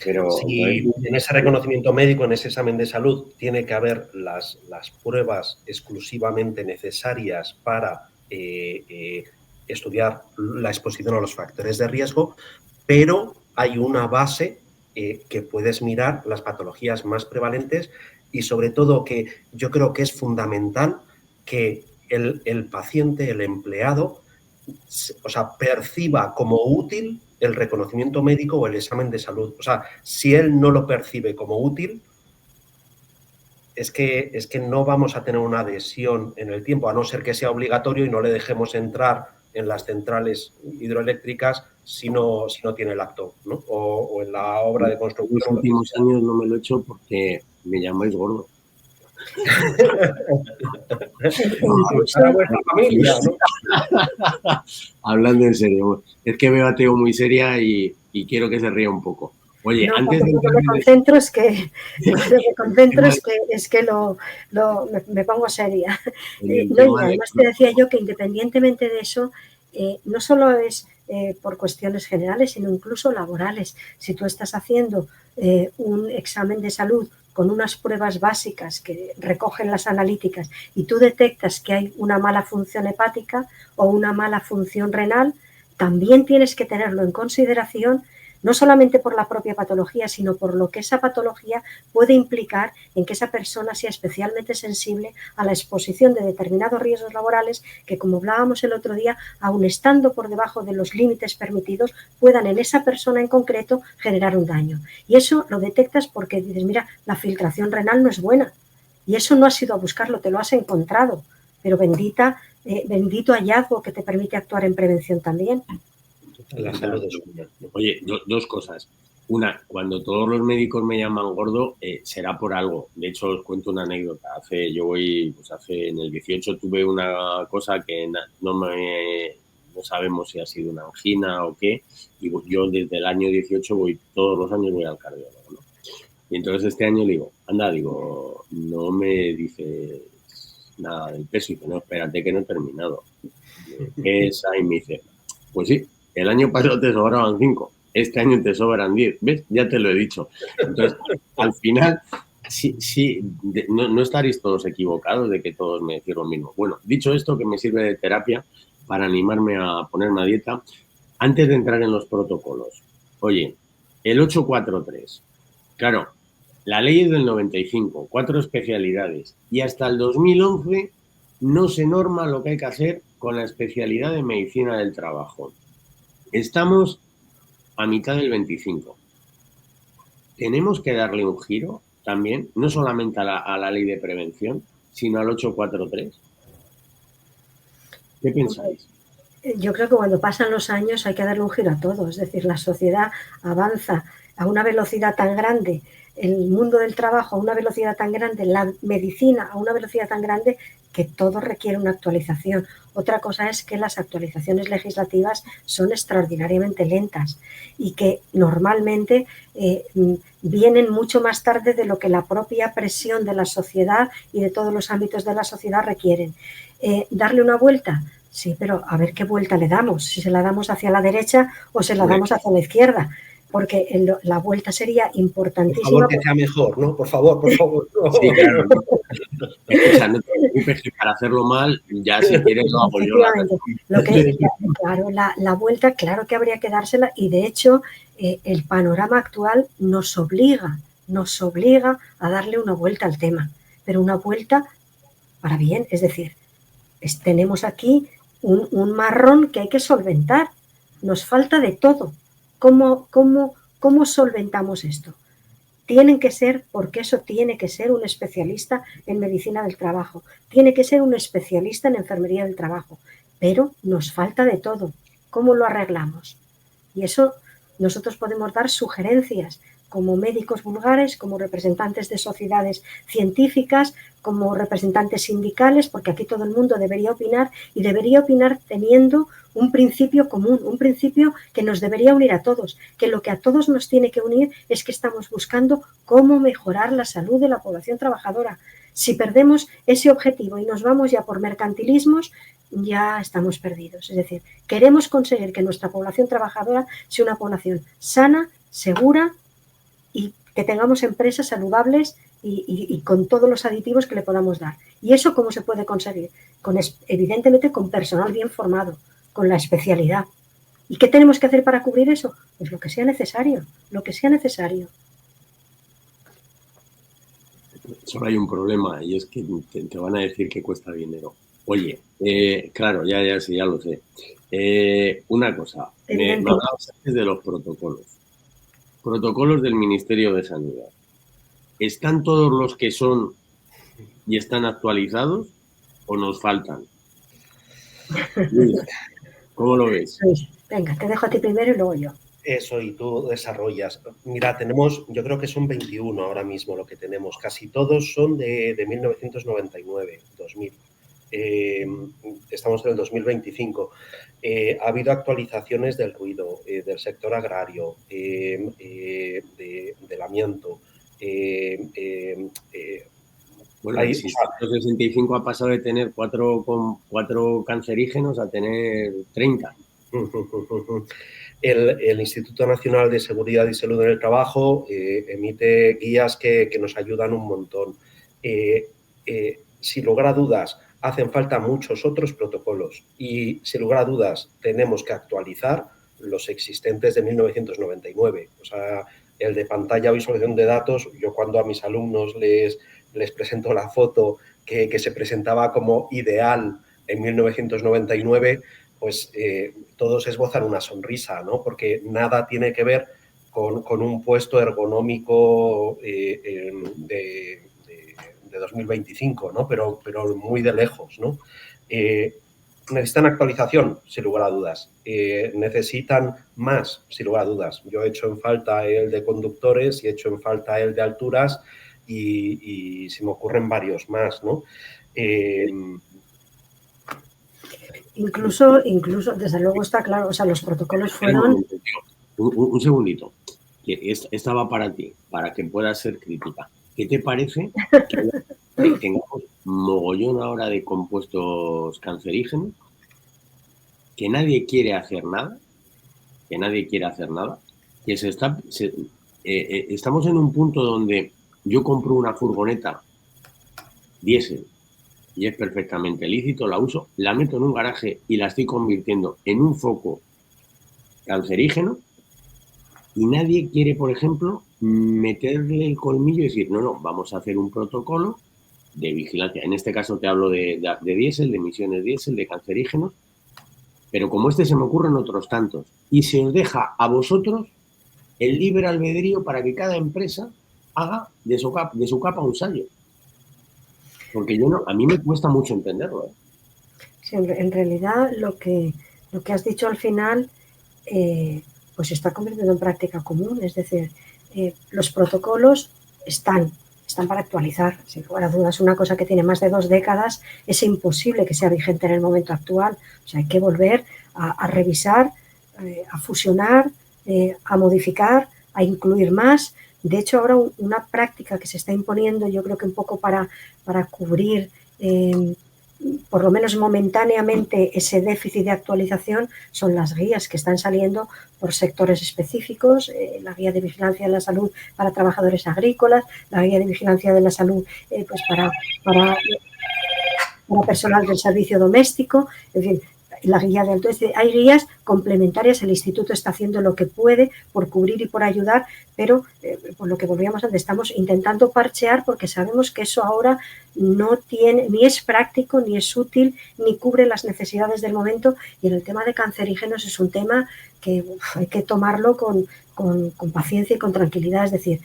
Pero si en ese reconocimiento médico, en ese examen de salud, tiene que haber las pruebas exclusivamente necesarias para estudiar la exposición a los factores de riesgo, pero hay una base que puedes mirar las patologías más prevalentes y sobre todo que yo creo que es fundamental que el paciente, el empleado, o sea, perciba como útil el reconocimiento médico o el examen de salud. O sea, si él no lo percibe como útil, es que no vamos a tener una adhesión en el tiempo, a no ser que sea obligatorio y no le dejemos entrar en las centrales hidroeléctricas si no tiene el acto, ¿no? O en la obra de construcción. En los últimos años no me lo he hecho porque me llamáis gordo. Hablando en serio, es que veo a Teo muy seria y quiero que se ría un poco. Oye, no, antes de... me concentro es que me pongo seria. Y además te decía yo que independientemente de eso, no solo es por cuestiones generales, sino incluso laborales. Si tú estás haciendo un examen de salud con unas pruebas básicas que recogen las analíticas y tú detectas que hay una mala función hepática o una mala función renal, también tienes que tenerlo en consideración, no solamente por la propia patología, sino por lo que esa patología puede implicar en que esa persona sea especialmente sensible a la exposición de determinados riesgos laborales que, como hablábamos el otro día, aun estando por debajo de los límites permitidos, puedan en esa persona en concreto generar un daño. Y eso lo detectas porque dices, mira, la filtración renal no es buena. Y eso no has ido a buscarlo, te lo has encontrado. Pero bendito hallazgo que te permite actuar en prevención también. La salud es una. Oye, dos cosas. Una, cuando todos los médicos me llaman gordo, será por algo. De hecho, os cuento una anécdota. En el 18 tuve una cosa que no sabemos si ha sido una angina o qué. Y yo desde el año 18 todos los años voy al cardiólogo, ¿no? Y entonces este año le digo, no me dices nada del peso. Y dice, no, espérate que no he terminado. Y me dice, pues sí. El año pasado te sobraban 5, este año te sobran 10, ¿ves? Ya te lo he dicho. Entonces, al final, sí, no estaréis todos equivocados de que todos me decís lo mismo. Bueno, dicho esto, que me sirve de terapia para animarme a ponerme a dieta, antes de entrar en los protocolos, oye, el 843, claro, la ley es del 95, 4 especialidades, y hasta el 2011 no se norma lo que hay que hacer con la especialidad de medicina del trabajo. Estamos a mitad del 25. Tenemos que darle un giro también, no solamente a la ley de prevención, sino al 843. ¿Qué pensáis? Yo creo que cuando pasan los años hay que darle un giro a todo. Es decir, la sociedad avanza a una velocidad tan grande, el mundo del trabajo a una velocidad tan grande, la medicina a una velocidad tan grande, que todo requiere una actualización. Otra cosa es que las actualizaciones legislativas son extraordinariamente lentas y que normalmente vienen mucho más tarde de lo que la propia presión de la sociedad y de todos los ámbitos de la sociedad requieren. ¿Darle una vuelta? Sí, pero a ver qué vuelta le damos, si se la damos hacia la derecha o se la damos hacia la izquierda, porque la vuelta sería importantísima. Por favor, que sea mejor, ¿no? Por favor, por favor. No. Sí, claro. Escucha, no te preocupes que para hacerlo mal, ya si quieres lo hago yo. Claro, la vuelta, claro que habría que dársela y de hecho el panorama actual nos obliga a darle una vuelta al tema, pero una vuelta para bien, es decir, tenemos aquí un marrón que hay que solventar, nos falta de todo. ¿Cómo solventamos esto? Tienen que ser, porque eso tiene que ser un especialista en medicina del trabajo, tiene que ser un especialista en enfermería del trabajo, pero nos falta de todo. ¿Cómo lo arreglamos? Y eso nosotros podemos dar sugerencias como médicos vulgares, como representantes de sociedades científicas, como representantes sindicales, porque aquí todo el mundo debería opinar y debería opinar teniendo un principio común, un principio que nos debería unir a todos, que lo que a todos nos tiene que unir es que estamos buscando cómo mejorar la salud de la población trabajadora. Si perdemos ese objetivo y nos vamos ya por mercantilismos, ya estamos perdidos. Es decir, queremos conseguir que nuestra población trabajadora sea una población sana, segura y que tengamos empresas saludables y con todos los aditivos que le podamos dar. ¿Y eso cómo se puede conseguir? Evidentemente con personal bien formado, con la especialidad. ¿Y qué tenemos que hacer para cubrir eso? Pues lo que sea necesario, lo que sea necesario. Solo hay un problema y es que te van a decir que cuesta dinero. Oye, claro, ya lo sé. Una cosa, me hablabas antes de los protocolos. Protocolos del Ministerio de Sanidad. ¿Están todos los que son y están actualizados o nos faltan? Luis, ¿cómo lo ves? Venga, te dejo a ti primero y luego yo. Eso, y tú desarrollas. Mira, yo creo que son 21 ahora mismo lo que tenemos. Casi todos son de 1999, 2000. Estamos en el 2025. Ha habido actualizaciones del ruido, del sector agrario, del amianto. Bueno, el 65 ha pasado de tener 4 cancerígenos a tener 30. El Instituto Nacional de Seguridad y Salud en el Trabajo emite guías que nos ayudan un montón. Sin lugar a dudas, hacen falta muchos otros protocolos y, sin lugar a dudas, tenemos que actualizar los existentes de 1999. O sea, el de pantalla visualización de datos, yo cuando a mis alumnos les presento la foto que se presentaba como ideal en 1999, pues todos esbozan una sonrisa, ¿no? Porque nada tiene que ver con un puesto ergonómico de 2025, ¿no? Pero muy de lejos, ¿no? Necesitan actualización, sin lugar a dudas. Necesitan más, sin lugar a dudas. Yo he hecho en falta el de conductores y he hecho en falta el de alturas y se me ocurren varios más, ¿no? Incluso, desde luego está claro, o sea, los protocolos fueron... Un segundito, que esta va para ti, para que puedas ser crítica. ¿Qué te parece que tengamos mogollón ahora de compuestos cancerígenos, que nadie quiere hacer nada, que estamos en un punto donde yo compro una furgoneta diésel y es perfectamente lícito, la uso, la meto en un garaje y la estoy convirtiendo en un foco cancerígeno y nadie quiere, por ejemplo, meterle el colmillo y decir, no, vamos a hacer un protocolo de vigilancia. En este caso te hablo de diésel, de emisiones diésel, de cancerígenos, pero como este se me ocurren otros tantos. Y se os deja a vosotros el libre albedrío para que cada empresa haga de su capa un sallo. Porque a mí me cuesta mucho entenderlo. Sí, en realidad lo que has dicho al final pues se está convirtiendo en práctica común. Es decir, los protocolos están para actualizar. Sin lugar a dudas, una cosa que tiene más de 2 décadas es imposible que sea vigente en el momento actual. O sea, hay que volver a revisar, a fusionar, a modificar, a incluir más. De hecho, ahora una práctica que se está imponiendo, yo creo que un poco para cubrir, por lo menos momentáneamente, ese déficit de actualización, son las guías que están saliendo por sectores específicos, la guía de vigilancia de la salud para trabajadores agrícolas, la guía de vigilancia de la salud pues para personal del servicio doméstico, en fin, la guía de entonces hay guías complementarias, el instituto está haciendo lo que puede por cubrir y por ayudar, pero por lo que volvíamos antes, estamos intentando parchear porque sabemos que eso ahora no tiene, ni es práctico, ni es útil, ni cubre las necesidades del momento, y en el tema de cancerígenos es un tema que hay que tomarlo con paciencia y con tranquilidad, es decir,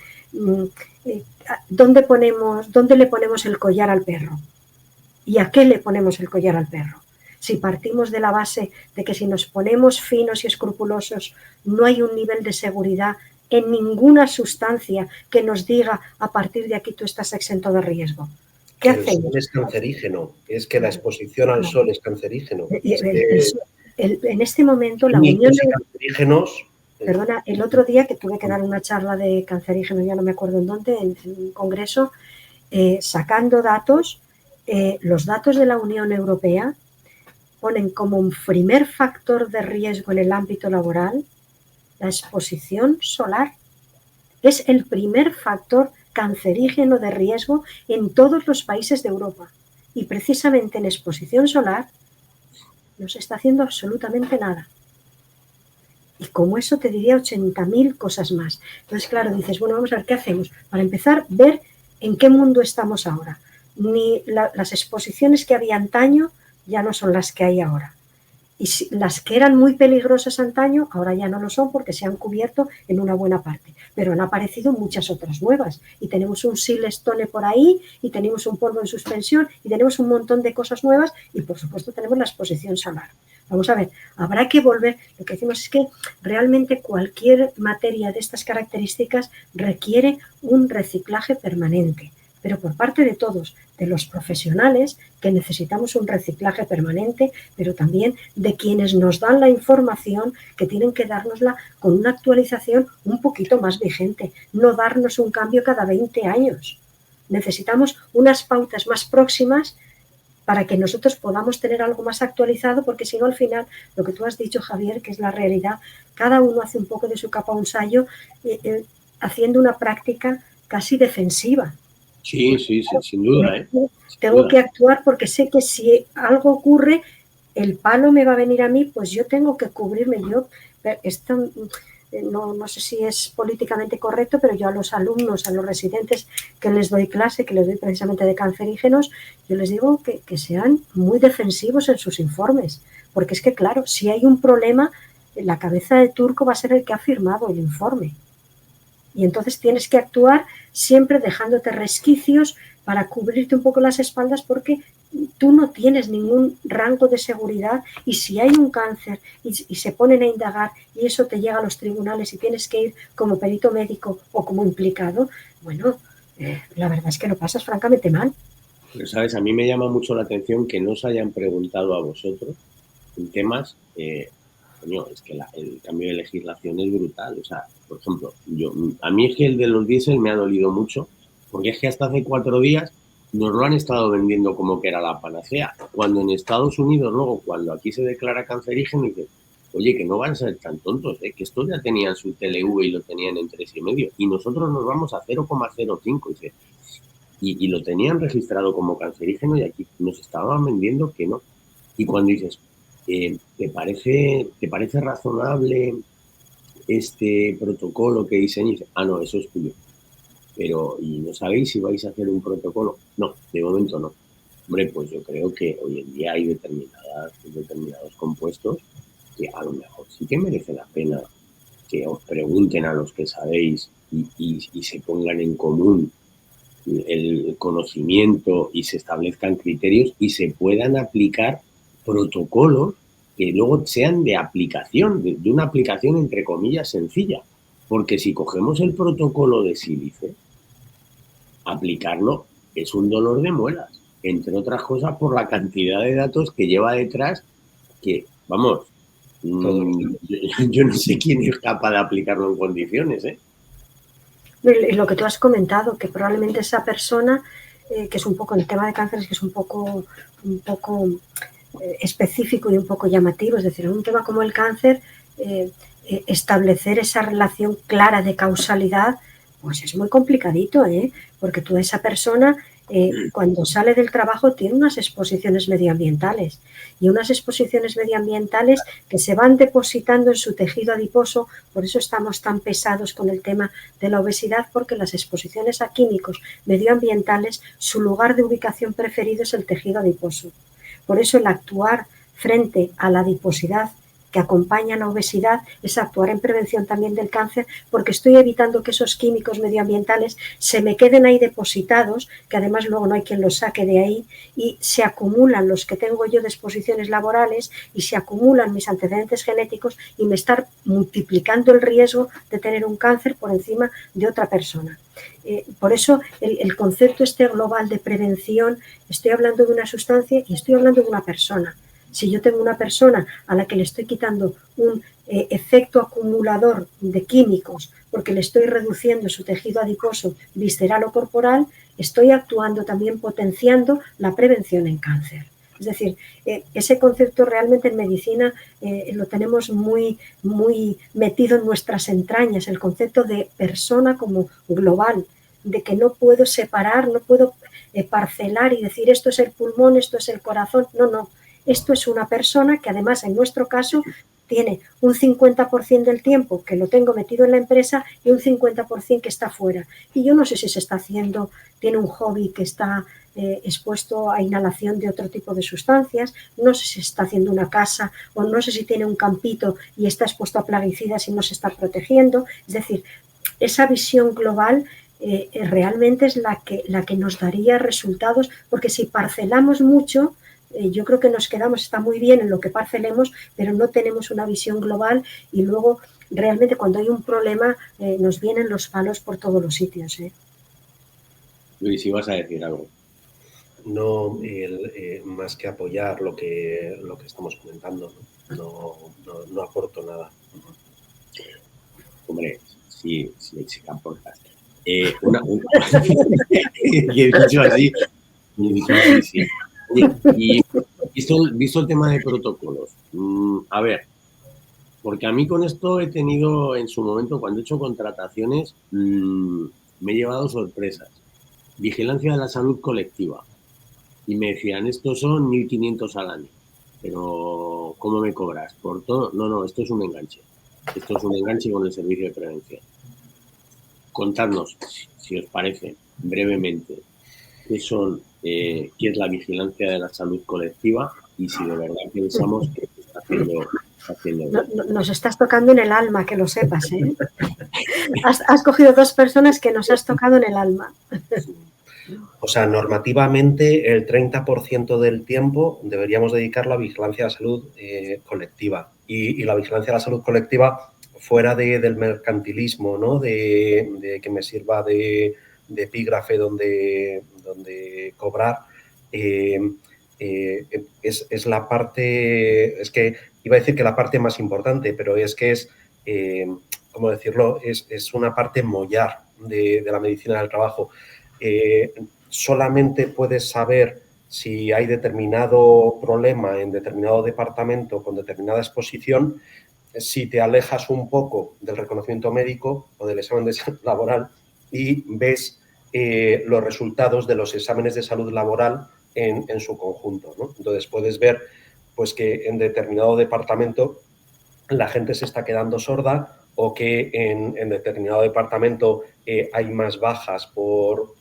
¿dónde le ponemos el collar al perro? ¿Y a qué le ponemos el collar al perro? Si partimos de la base de que si nos ponemos finos y escrupulosos no hay un nivel de seguridad en ninguna sustancia que nos diga a partir de aquí tú estás exento de riesgo. ¿Qué hacemos? El sol es cancerígeno, es que la exposición al sol es cancerígeno. En este momento la Unión cancerígenos. Perdona, el otro día que tuve que dar una charla de cancerígenos, ya no me acuerdo en dónde, en un congreso, sacando datos, los datos de la Unión Europea ponen como un primer factor de riesgo en el ámbito laboral la exposición solar. Es el primer factor cancerígeno de riesgo en todos los países de Europa. Y precisamente en exposición solar no se está haciendo absolutamente nada. Y como eso te diría 80.000 cosas más. Entonces, claro, dices, bueno, vamos a ver qué hacemos. Para empezar, ver en qué mundo estamos ahora. Ni las exposiciones que había antaño ya no son las que hay ahora. Y las que eran muy peligrosas antaño, ahora ya no lo son porque se han cubierto en una buena parte. Pero han aparecido muchas otras nuevas. Y tenemos un silestone por ahí, y tenemos un polvo en suspensión, y tenemos un montón de cosas nuevas, y por supuesto tenemos la exposición solar. Vamos a ver, habrá que volver, lo que decimos es que realmente cualquier materia de estas características requiere un reciclaje permanente, pero por parte de todos, de los profesionales, que necesitamos un reciclaje permanente, pero también de quienes nos dan la información, que tienen que dárnosla con una actualización un poquito más vigente, no darnos un cambio cada 20 años. Necesitamos unas pautas más próximas para que nosotros podamos tener algo más actualizado, porque si no, al final, lo que tú has dicho, Javier, que es la realidad, cada uno hace un poco de su capa un sayo, haciendo una práctica casi defensiva. Sí, sin duda. Tengo que actuar porque sé que si algo ocurre, el palo me va a venir a mí, pues yo tengo que cubrirme. Esto no sé si es políticamente correcto, pero yo a los alumnos, a los residentes que les doy clase, que les doy precisamente de cancerígenos, yo les digo que sean muy defensivos en sus informes, porque es que, claro, si hay un problema, la cabeza de turco va a ser el que ha firmado el informe. Y entonces tienes que actuar siempre dejándote resquicios para cubrirte un poco las espaldas, porque tú no tienes ningún rango de seguridad, y si hay un cáncer y se ponen a indagar y eso te llega a los tribunales y tienes que ir como perito médico o como implicado, bueno, la verdad es que lo pasas francamente mal. Pero, ¿sabes? A mí me llama mucho la atención que no os hayan preguntado a vosotros en temas... es que el cambio de legislación es brutal. O sea, por ejemplo, a mí es que el de los diésel me ha dolido mucho, porque es que hasta hace 4 días nos lo han estado vendiendo como que era la panacea, cuando en Estados Unidos, luego, cuando aquí se declara cancerígeno, dicen, oye, que no van a ser tan tontos, que estos ya tenían su TLV y lo tenían en 3,5, y nosotros nos vamos a 0,05, y lo tenían registrado como cancerígeno, y aquí nos estaban vendiendo que no. Y cuando dices, ¿te parece razonable este protocolo que diseñes? No, eso es tuyo. Pero, ¿y no sabéis si vais a hacer un protocolo? No, de momento no. Hombre, pues yo creo que hoy en día hay determinados compuestos que a lo mejor sí que merece la pena que os pregunten a los que sabéis y se pongan en común el conocimiento y se establezcan criterios y se puedan aplicar protocolos que luego sean de aplicación, de una aplicación entre comillas sencilla. Porque si cogemos el protocolo de sílice, aplicarlo es un dolor de muelas, entre otras cosas por la cantidad de datos que lleva detrás, que, vamos, yo no sé quién es capaz de aplicarlo en condiciones, ¿eh? Lo que tú has comentado, que probablemente esa persona, que es un poco, el tema de cánceres, que es un poco específico y un poco llamativo, es decir, en un tema como el cáncer, establecer esa relación clara de causalidad, pues es muy complicadito, porque tú esa persona, cuando sale del trabajo, tiene unas exposiciones medioambientales y unas exposiciones medioambientales que se van depositando en su tejido adiposo. Por eso estamos tan pesados con el tema de la obesidad, porque las exposiciones a químicos medioambientales, su lugar de ubicación preferido es el tejido adiposo. Por eso el actuar frente a la adiposidad que acompaña a la obesidad es actuar en prevención también del cáncer, porque estoy evitando que esos químicos medioambientales se me queden ahí depositados, que además luego no hay quien los saque de ahí, y se acumulan los que tengo yo de exposiciones laborales y se acumulan mis antecedentes genéticos y me están multiplicando el riesgo de tener un cáncer por encima de otra persona. Por eso el concepto este global de prevención, estoy hablando de una sustancia y estoy hablando de una persona. Si yo tengo una persona a la que le estoy quitando un efecto acumulador de químicos porque le estoy reduciendo su tejido adiposo, visceral o corporal, estoy actuando también potenciando la prevención en cáncer. Es decir, ese concepto realmente en medicina lo tenemos muy, muy metido en nuestras entrañas, el concepto de persona como global, de que no puedo separar, no puedo parcelar y decir esto es el pulmón, esto es el corazón. No, no. Esto es una persona que además en nuestro caso tiene un 50% del tiempo que lo tengo metido en la empresa y un 50% que está fuera. Y yo no sé si se está haciendo, tiene un hobby que está expuesto a inhalación de otro tipo de sustancias, no sé si está haciendo una casa o no sé si tiene un campito y está expuesto a plaguicidas y no se está protegiendo. Es decir, esa visión global realmente es la que nos daría resultados, porque si parcelamos mucho, yo creo que nos quedamos, está muy bien en lo que parcelemos, pero no tenemos una visión global y luego realmente cuando hay un problema nos vienen los palos por todos los sitios. Luis, si vas a decir algo. No, más que apoyar lo que estamos comentando, no aporto nada. Hombre, sí que aportas. He dicho así, sí. Y visto el tema de protocolos, a ver, porque a mí con esto he tenido en su momento, cuando he hecho contrataciones, me he llevado sorpresas. Vigilancia de la salud colectiva. Y me decían, estos son 1.500 al año. Pero, ¿cómo me cobras? ¿Por todo? No, esto es un enganche. Esto es un enganche con el servicio de prevención. Contadnos, si os parece, brevemente, qué es la vigilancia de la salud colectiva y si de verdad pensamos que está haciendo nos estás tocando en el alma, que lo sepas, ¿eh? Has cogido dos personas que nos has tocado en el alma. O sea, normativamente el 30% del tiempo deberíamos dedicarlo a vigilancia de la salud colectiva. Y la vigilancia de la salud colectiva fuera del mercantilismo, ¿no? De que me sirva de epígrafe donde cobrar, es la parte, es que iba a decir que la parte más importante, pero es que es, ¿cómo decirlo? Es una parte mollar de la medicina del trabajo. Solamente puedes saber si hay determinado problema en determinado departamento con determinada exposición si te alejas un poco del reconocimiento médico o del examen de salud laboral y ves los resultados de los exámenes de salud laboral en su conjunto, ¿no? Entonces puedes ver pues, que en determinado departamento la gente se está quedando sorda o que en determinado departamento hay más bajas por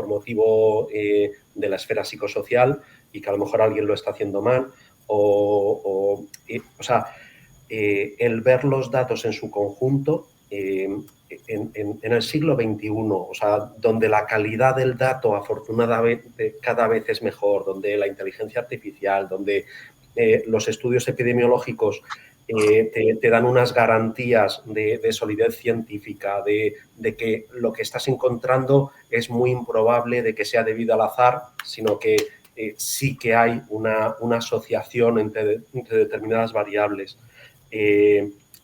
motivo de la esfera psicosocial y que a lo mejor alguien lo está haciendo mal o sea, el ver los datos en su conjunto en el siglo XXI, o sea, donde la calidad del dato afortunadamente cada vez es mejor, donde la inteligencia artificial, donde los estudios epidemiológicos te dan unas garantías de solidez científica, de que lo que estás encontrando es muy improbable de que sea debido al azar, sino que sí que hay una asociación entre determinadas variables.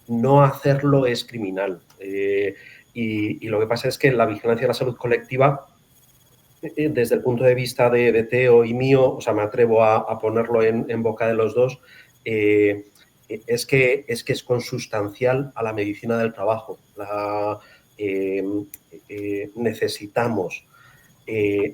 No hacerlo es criminal. Y lo que pasa es que la vigilancia de la salud colectiva, desde el punto de vista de Teo y mío, o sea, me atrevo a ponerlo en boca de los dos, es que es consustancial a la medicina del trabajo.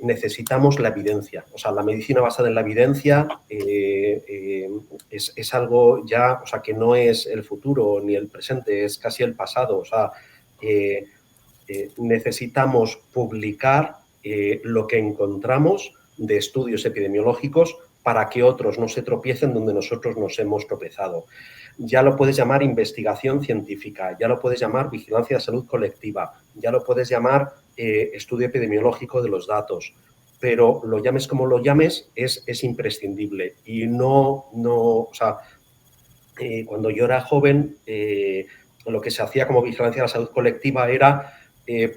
Necesitamos la evidencia. O sea, la medicina basada en la evidencia es algo ya, o sea, que no es el futuro ni el presente, es casi el pasado. O sea, necesitamos publicar lo que encontramos de estudios epidemiológicos para que otros no se tropiecen donde nosotros nos hemos tropezado. Ya lo puedes llamar investigación científica, ya lo puedes llamar vigilancia de salud colectiva, ya lo puedes llamar estudio epidemiológico de los datos, pero lo llames como lo llames, es imprescindible. Y o sea, cuando yo era joven, lo que se hacía como vigilancia de la salud colectiva era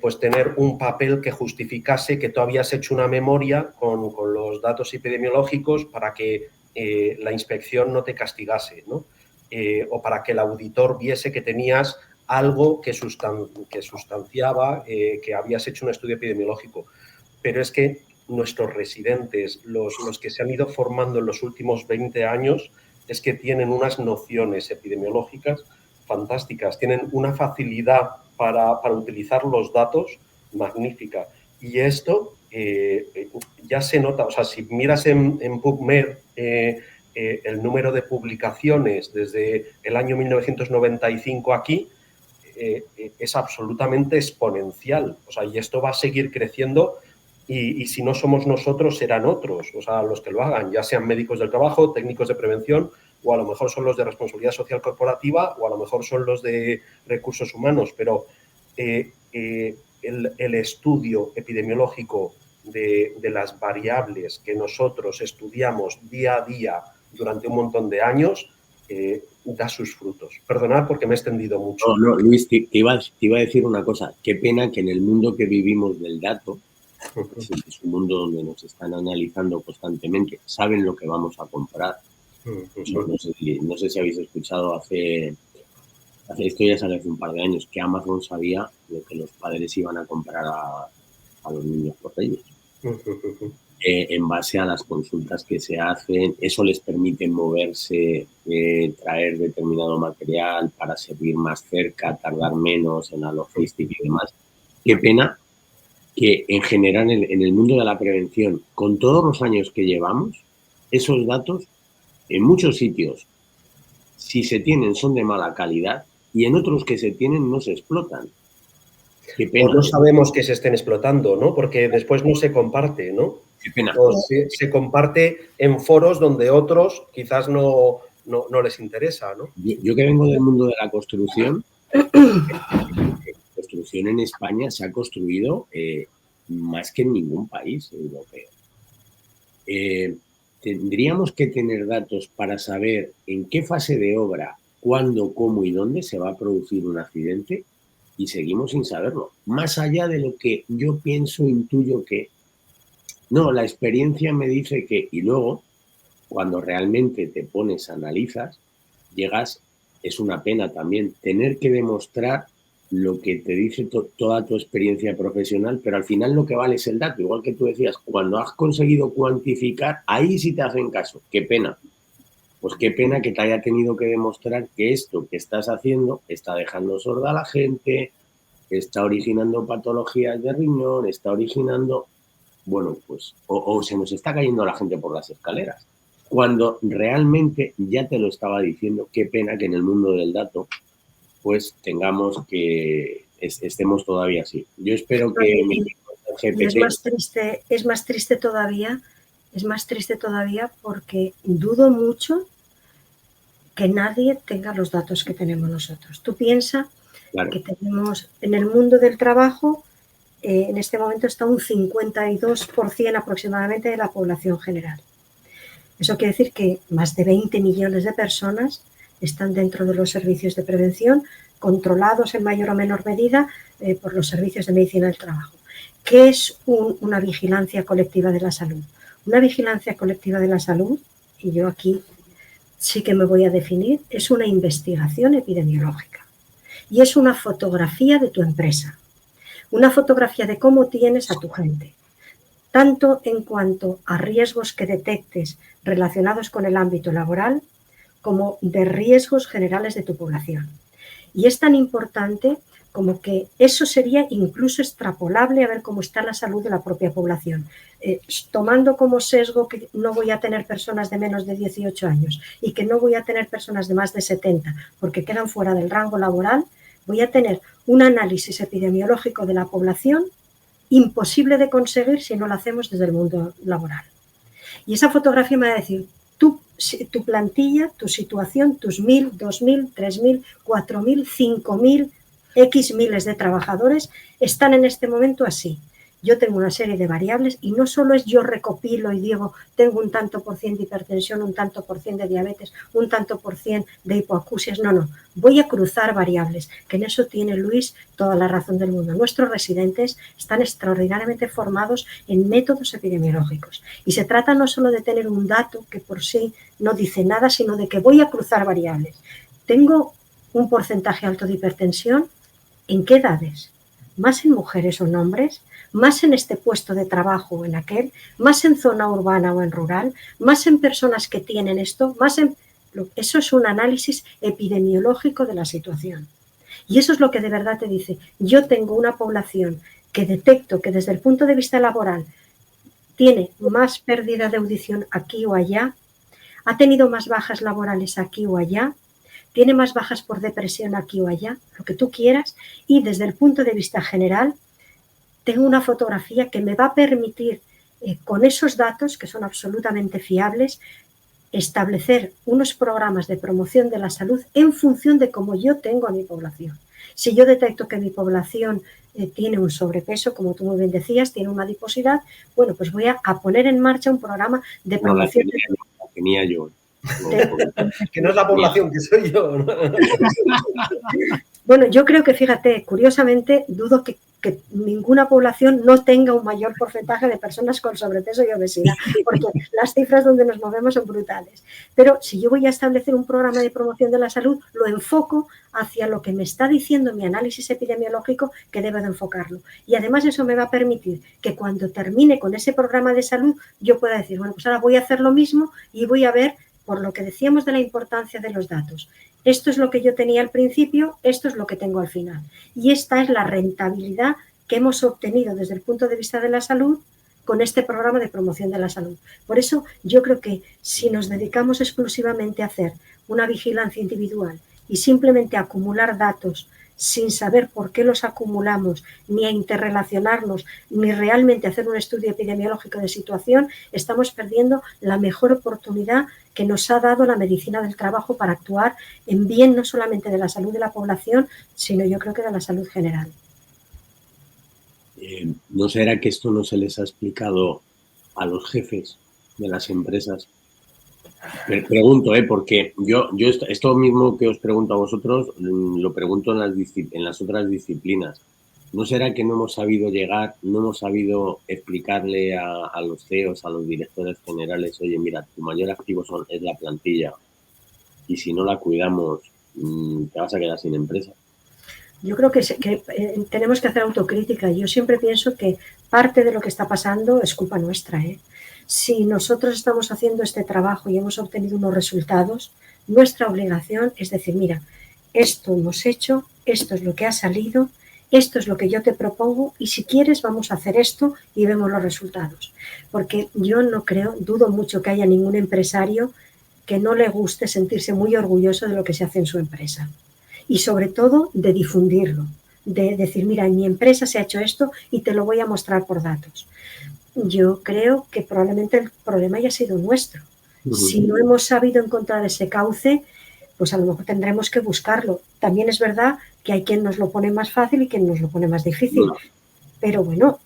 pues tener un papel que justificase que tú habías hecho una memoria con los datos epidemiológicos para que la inspección no te castigase, ¿no? O para que el auditor viese que tenías algo que sustanciaba que habías hecho un estudio epidemiológico. Pero es que nuestros residentes, los que se han ido formando en los últimos 20 años, es que tienen unas nociones epidemiológicas fantásticas, tienen una facilidad para utilizar los datos magnífica. Y esto ya se nota, o sea, si miras en PubMed el número de publicaciones desde el año 1995 aquí, es absolutamente exponencial. O sea, y esto va a seguir creciendo y si no somos nosotros, serán otros, o sea, los que lo hagan, ya sean médicos del trabajo, técnicos de prevención, o a lo mejor son los de responsabilidad social corporativa, o a lo mejor son los de recursos humanos, pero el estudio epidemiológico de las variables que nosotros estudiamos día a día durante un montón de años da sus frutos. Perdonad porque me he extendido mucho. No, Luis, te iba a decir una cosa. Qué pena que en el mundo que vivimos del dato, es un mundo donde nos están analizando constantemente, saben lo que vamos a comprar. No sé si habéis escuchado esto ya sale hace un par de años, que Amazon sabía lo que los padres iban a comprar a los niños por ellos. En base a las consultas que se hacen, eso les permite moverse, traer determinado material para servir más cerca, tardar menos en la logística y demás. Qué pena que en general en el mundo de la prevención, con todos los años que llevamos, esos datos en muchos sitios, si se tienen, son de mala calidad y en otros que se tienen no se explotan. Qué pena. O no sabemos que se estén explotando, ¿no? Porque después no se comparte, ¿no? Qué pena. O se comparte en foros donde otros quizás no les interesa, ¿no? Yo que vengo del mundo de la construcción, la construcción en España se ha construido más que en ningún país europeo. Tendríamos que tener datos para saber en qué fase de obra, cuándo, cómo y dónde se va a producir un accidente y seguimos sin saberlo. Más allá de lo que yo pienso, intuyo que no, la experiencia me dice que, y luego, cuando realmente te pones, analizas, llegas, es una pena también tener que demostrar lo que te dice toda tu experiencia profesional, pero al final lo que vale es el dato. Igual que tú decías, cuando has conseguido cuantificar, ahí sí te hacen caso. Qué pena. Pues qué pena que te haya tenido que demostrar que esto que estás haciendo está dejando sorda a la gente, está originando patologías de riñón, está originando... Bueno, pues o se nos está cayendo la gente por las escaleras. Cuando realmente ya te lo estaba diciendo, qué pena que en el mundo del dato pues tengamos que estemos todavía así. Yo espero que GPT... es más triste todavía porque dudo mucho que nadie tenga los datos que tenemos nosotros. Tú piensas que tenemos en el mundo del trabajo, en este momento está un 52% aproximadamente de la población general. Eso quiere decir que más de 20 millones de personas están dentro de los servicios de prevención, controlados en mayor o menor medida por los servicios de medicina del trabajo. ¿Qué es una vigilancia colectiva de la salud? Una vigilancia colectiva de la salud, y yo aquí sí que me voy a definir, es una investigación epidemiológica y es una fotografía de tu empresa, una fotografía de cómo tienes a tu gente, tanto en cuanto a riesgos que detectes relacionados con el ámbito laboral como de riesgos generales de tu población. Y es tan importante como que eso sería incluso extrapolable a ver cómo está la salud de la propia población. Tomando como sesgo que no voy a tener personas de menos de 18 años y que no voy a tener personas de más de 70 porque quedan fuera del rango laboral, voy a tener un análisis epidemiológico de la población imposible de conseguir si no lo hacemos desde el mundo laboral. Y esa fotografía me va a decir, tu plantilla, tu situación, tus 1.000, 2.000, 3.000, 4.000, 5.000, X miles de trabajadores están en este momento así. Yo tengo una serie de variables y no solo es yo recopilo y digo, tengo un tanto por cien de hipertensión, un tanto por cien de diabetes, un tanto por cien de hipoacusias. No. Voy a cruzar variables, que en eso tiene Luis toda la razón del mundo. Nuestros residentes están extraordinariamente formados en métodos epidemiológicos. Y se trata no solo de tener un dato que por sí no dice nada, sino de que voy a cruzar variables. Tengo un porcentaje alto de hipertensión. ¿En qué edades? ¿Más en mujeres o en hombres? ¿Más en este puesto de trabajo o en aquel? ¿Más en zona urbana o en rural? ¿Más en personas que tienen esto? Eso es un análisis epidemiológico de la situación. Y eso es lo que de verdad te dice. Yo tengo una población que detecto que desde el punto de vista laboral tiene más pérdida de audición aquí o allá, ha tenido más bajas laborales aquí o allá, tiene más bajas por depresión aquí o allá, lo que tú quieras, y desde el punto de vista general tengo una fotografía que me va a permitir, con esos datos que son absolutamente fiables, establecer unos programas de promoción de la salud en función de cómo yo tengo a mi población. Si yo detecto que mi población tiene un sobrepeso, como tú muy bien decías, tiene una adiposidad, bueno, pues voy a poner en marcha un programa de promoción. La tenía yo. Que no es la población, que soy yo, ¿no? Bueno, yo creo que, fíjate, curiosamente, dudo que ninguna población no tenga un mayor porcentaje de personas con sobrepeso y obesidad, porque las cifras donde nos movemos son brutales. Pero si yo voy a establecer un programa de promoción de la salud, lo enfoco hacia lo que me está diciendo mi análisis epidemiológico que debo de enfocarlo. Y además eso me va a permitir que cuando termine con ese programa de salud, yo pueda decir, bueno, pues ahora voy a hacer lo mismo y voy a ver, por lo que decíamos de la importancia de los datos. Esto es lo que yo tenía al principio, esto es lo que tengo al final. Y esta es la rentabilidad que hemos obtenido desde el punto de vista de la salud con este programa de promoción de la salud. Por eso yo creo que si nos dedicamos exclusivamente a hacer una vigilancia individual y simplemente a acumular datos sin saber por qué los acumulamos, ni a interrelacionarnos, ni realmente hacer un estudio epidemiológico de situación, estamos perdiendo la mejor oportunidad que nos ha dado la medicina del trabajo para actuar en bien no solamente de la salud de la población, sino yo creo que de la salud general. ¿No será que esto no se les ha explicado a los jefes de las empresas? Pregunto, porque yo esto mismo que os pregunto a vosotros lo pregunto en las otras disciplinas. ¿No será que no hemos sabido llegar, no hemos sabido explicarle a los CEOs, a los directores generales, oye, mira, tu mayor activo es la plantilla y si no la cuidamos, te vas a quedar sin empresa? Yo creo que tenemos que hacer autocrítica. Yo siempre pienso que parte de lo que está pasando es culpa nuestra, Si nosotros estamos haciendo este trabajo y hemos obtenido unos resultados, nuestra obligación es decir, mira, esto hemos hecho, esto es lo que ha salido, esto es lo que yo te propongo y si quieres vamos a hacer esto y vemos los resultados. Porque yo no creo, dudo mucho que haya ningún empresario que no le guste sentirse muy orgulloso de lo que se hace en su empresa. Y sobre todo de difundirlo, de decir, mira, en mi empresa se ha hecho esto y te lo voy a mostrar por datos. Yo creo que probablemente el problema haya sido nuestro. Si no hemos sabido encontrar ese cauce, pues a lo mejor tendremos que buscarlo. También es verdad que hay quien nos lo pone más fácil y quien nos lo pone más difícil. Pero bueno,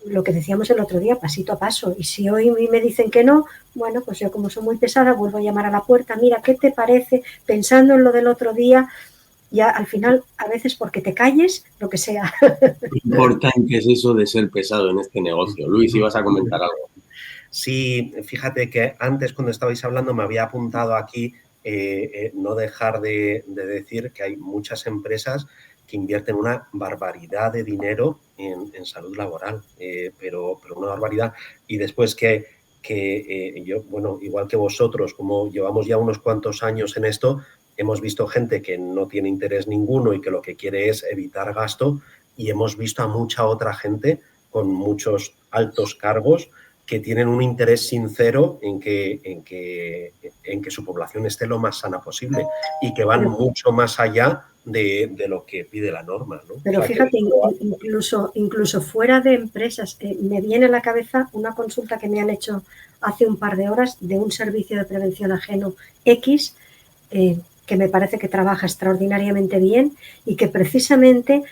lo que decíamos el otro día, pasito a paso. Y si hoy me dicen que no, bueno, pues yo como soy muy pesada, vuelvo a llamar a la puerta, mira, ¿qué te parece? Pensando en lo del otro día, ya al final, a veces porque te calles, lo que sea. Qué importante es eso de ser pesado en este negocio. Luis, ibas a comentar algo. Sí, fíjate que antes cuando estabais hablando me había apuntado aquí no dejar de decir que hay muchas empresas que invierten una barbaridad de dinero en salud laboral, pero una barbaridad. Y después que yo, bueno, igual que vosotros, como llevamos ya unos cuantos años en esto, hemos visto gente que no tiene interés ninguno y que lo que quiere es evitar gasto, y hemos visto a mucha otra gente con muchos altos cargos que tienen un interés sincero en que su población esté lo más sana posible y que van mucho más allá de lo que pide la norma, ¿no? Pero fíjate, incluso fuera de empresas, me viene a la cabeza una consulta que me han hecho hace un par de horas de un servicio de prevención ajeno X, que me parece que trabaja extraordinariamente bien y que precisamente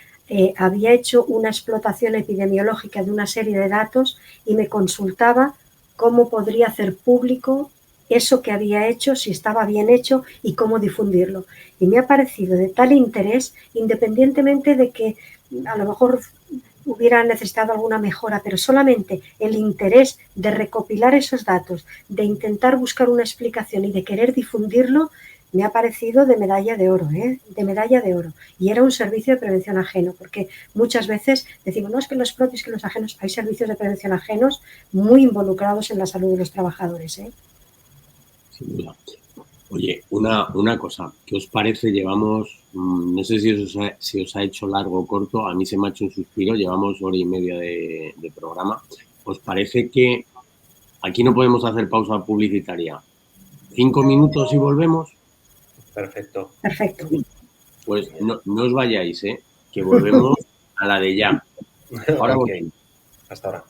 había hecho una explotación epidemiológica de una serie de datos y me consultaba cómo podría hacer público eso que había hecho, si estaba bien hecho y cómo difundirlo. Y me ha parecido de tal interés, independientemente de que a lo mejor hubiera necesitado alguna mejora, pero solamente el interés de recopilar esos datos, de intentar buscar una explicación y de querer difundirlo, me ha parecido de medalla de oro, de medalla de oro. Y era un servicio de prevención ajeno, porque muchas veces decimos, no, es que los propios, que los ajenos, hay servicios de prevención ajenos muy involucrados en la salud de los trabajadores. Sin duda. Oye, una cosa, ¿qué os parece? Llevamos, no sé si os ha hecho largo o corto, a mí se me ha hecho un suspiro, llevamos hora y media de programa. ¿Os parece que aquí no podemos hacer pausa publicitaria? 5 minutos y volvemos. Perfecto. Perfecto. Pues no os vayáis, que volvemos a la de ya. Ahora Okay. Hasta ahora.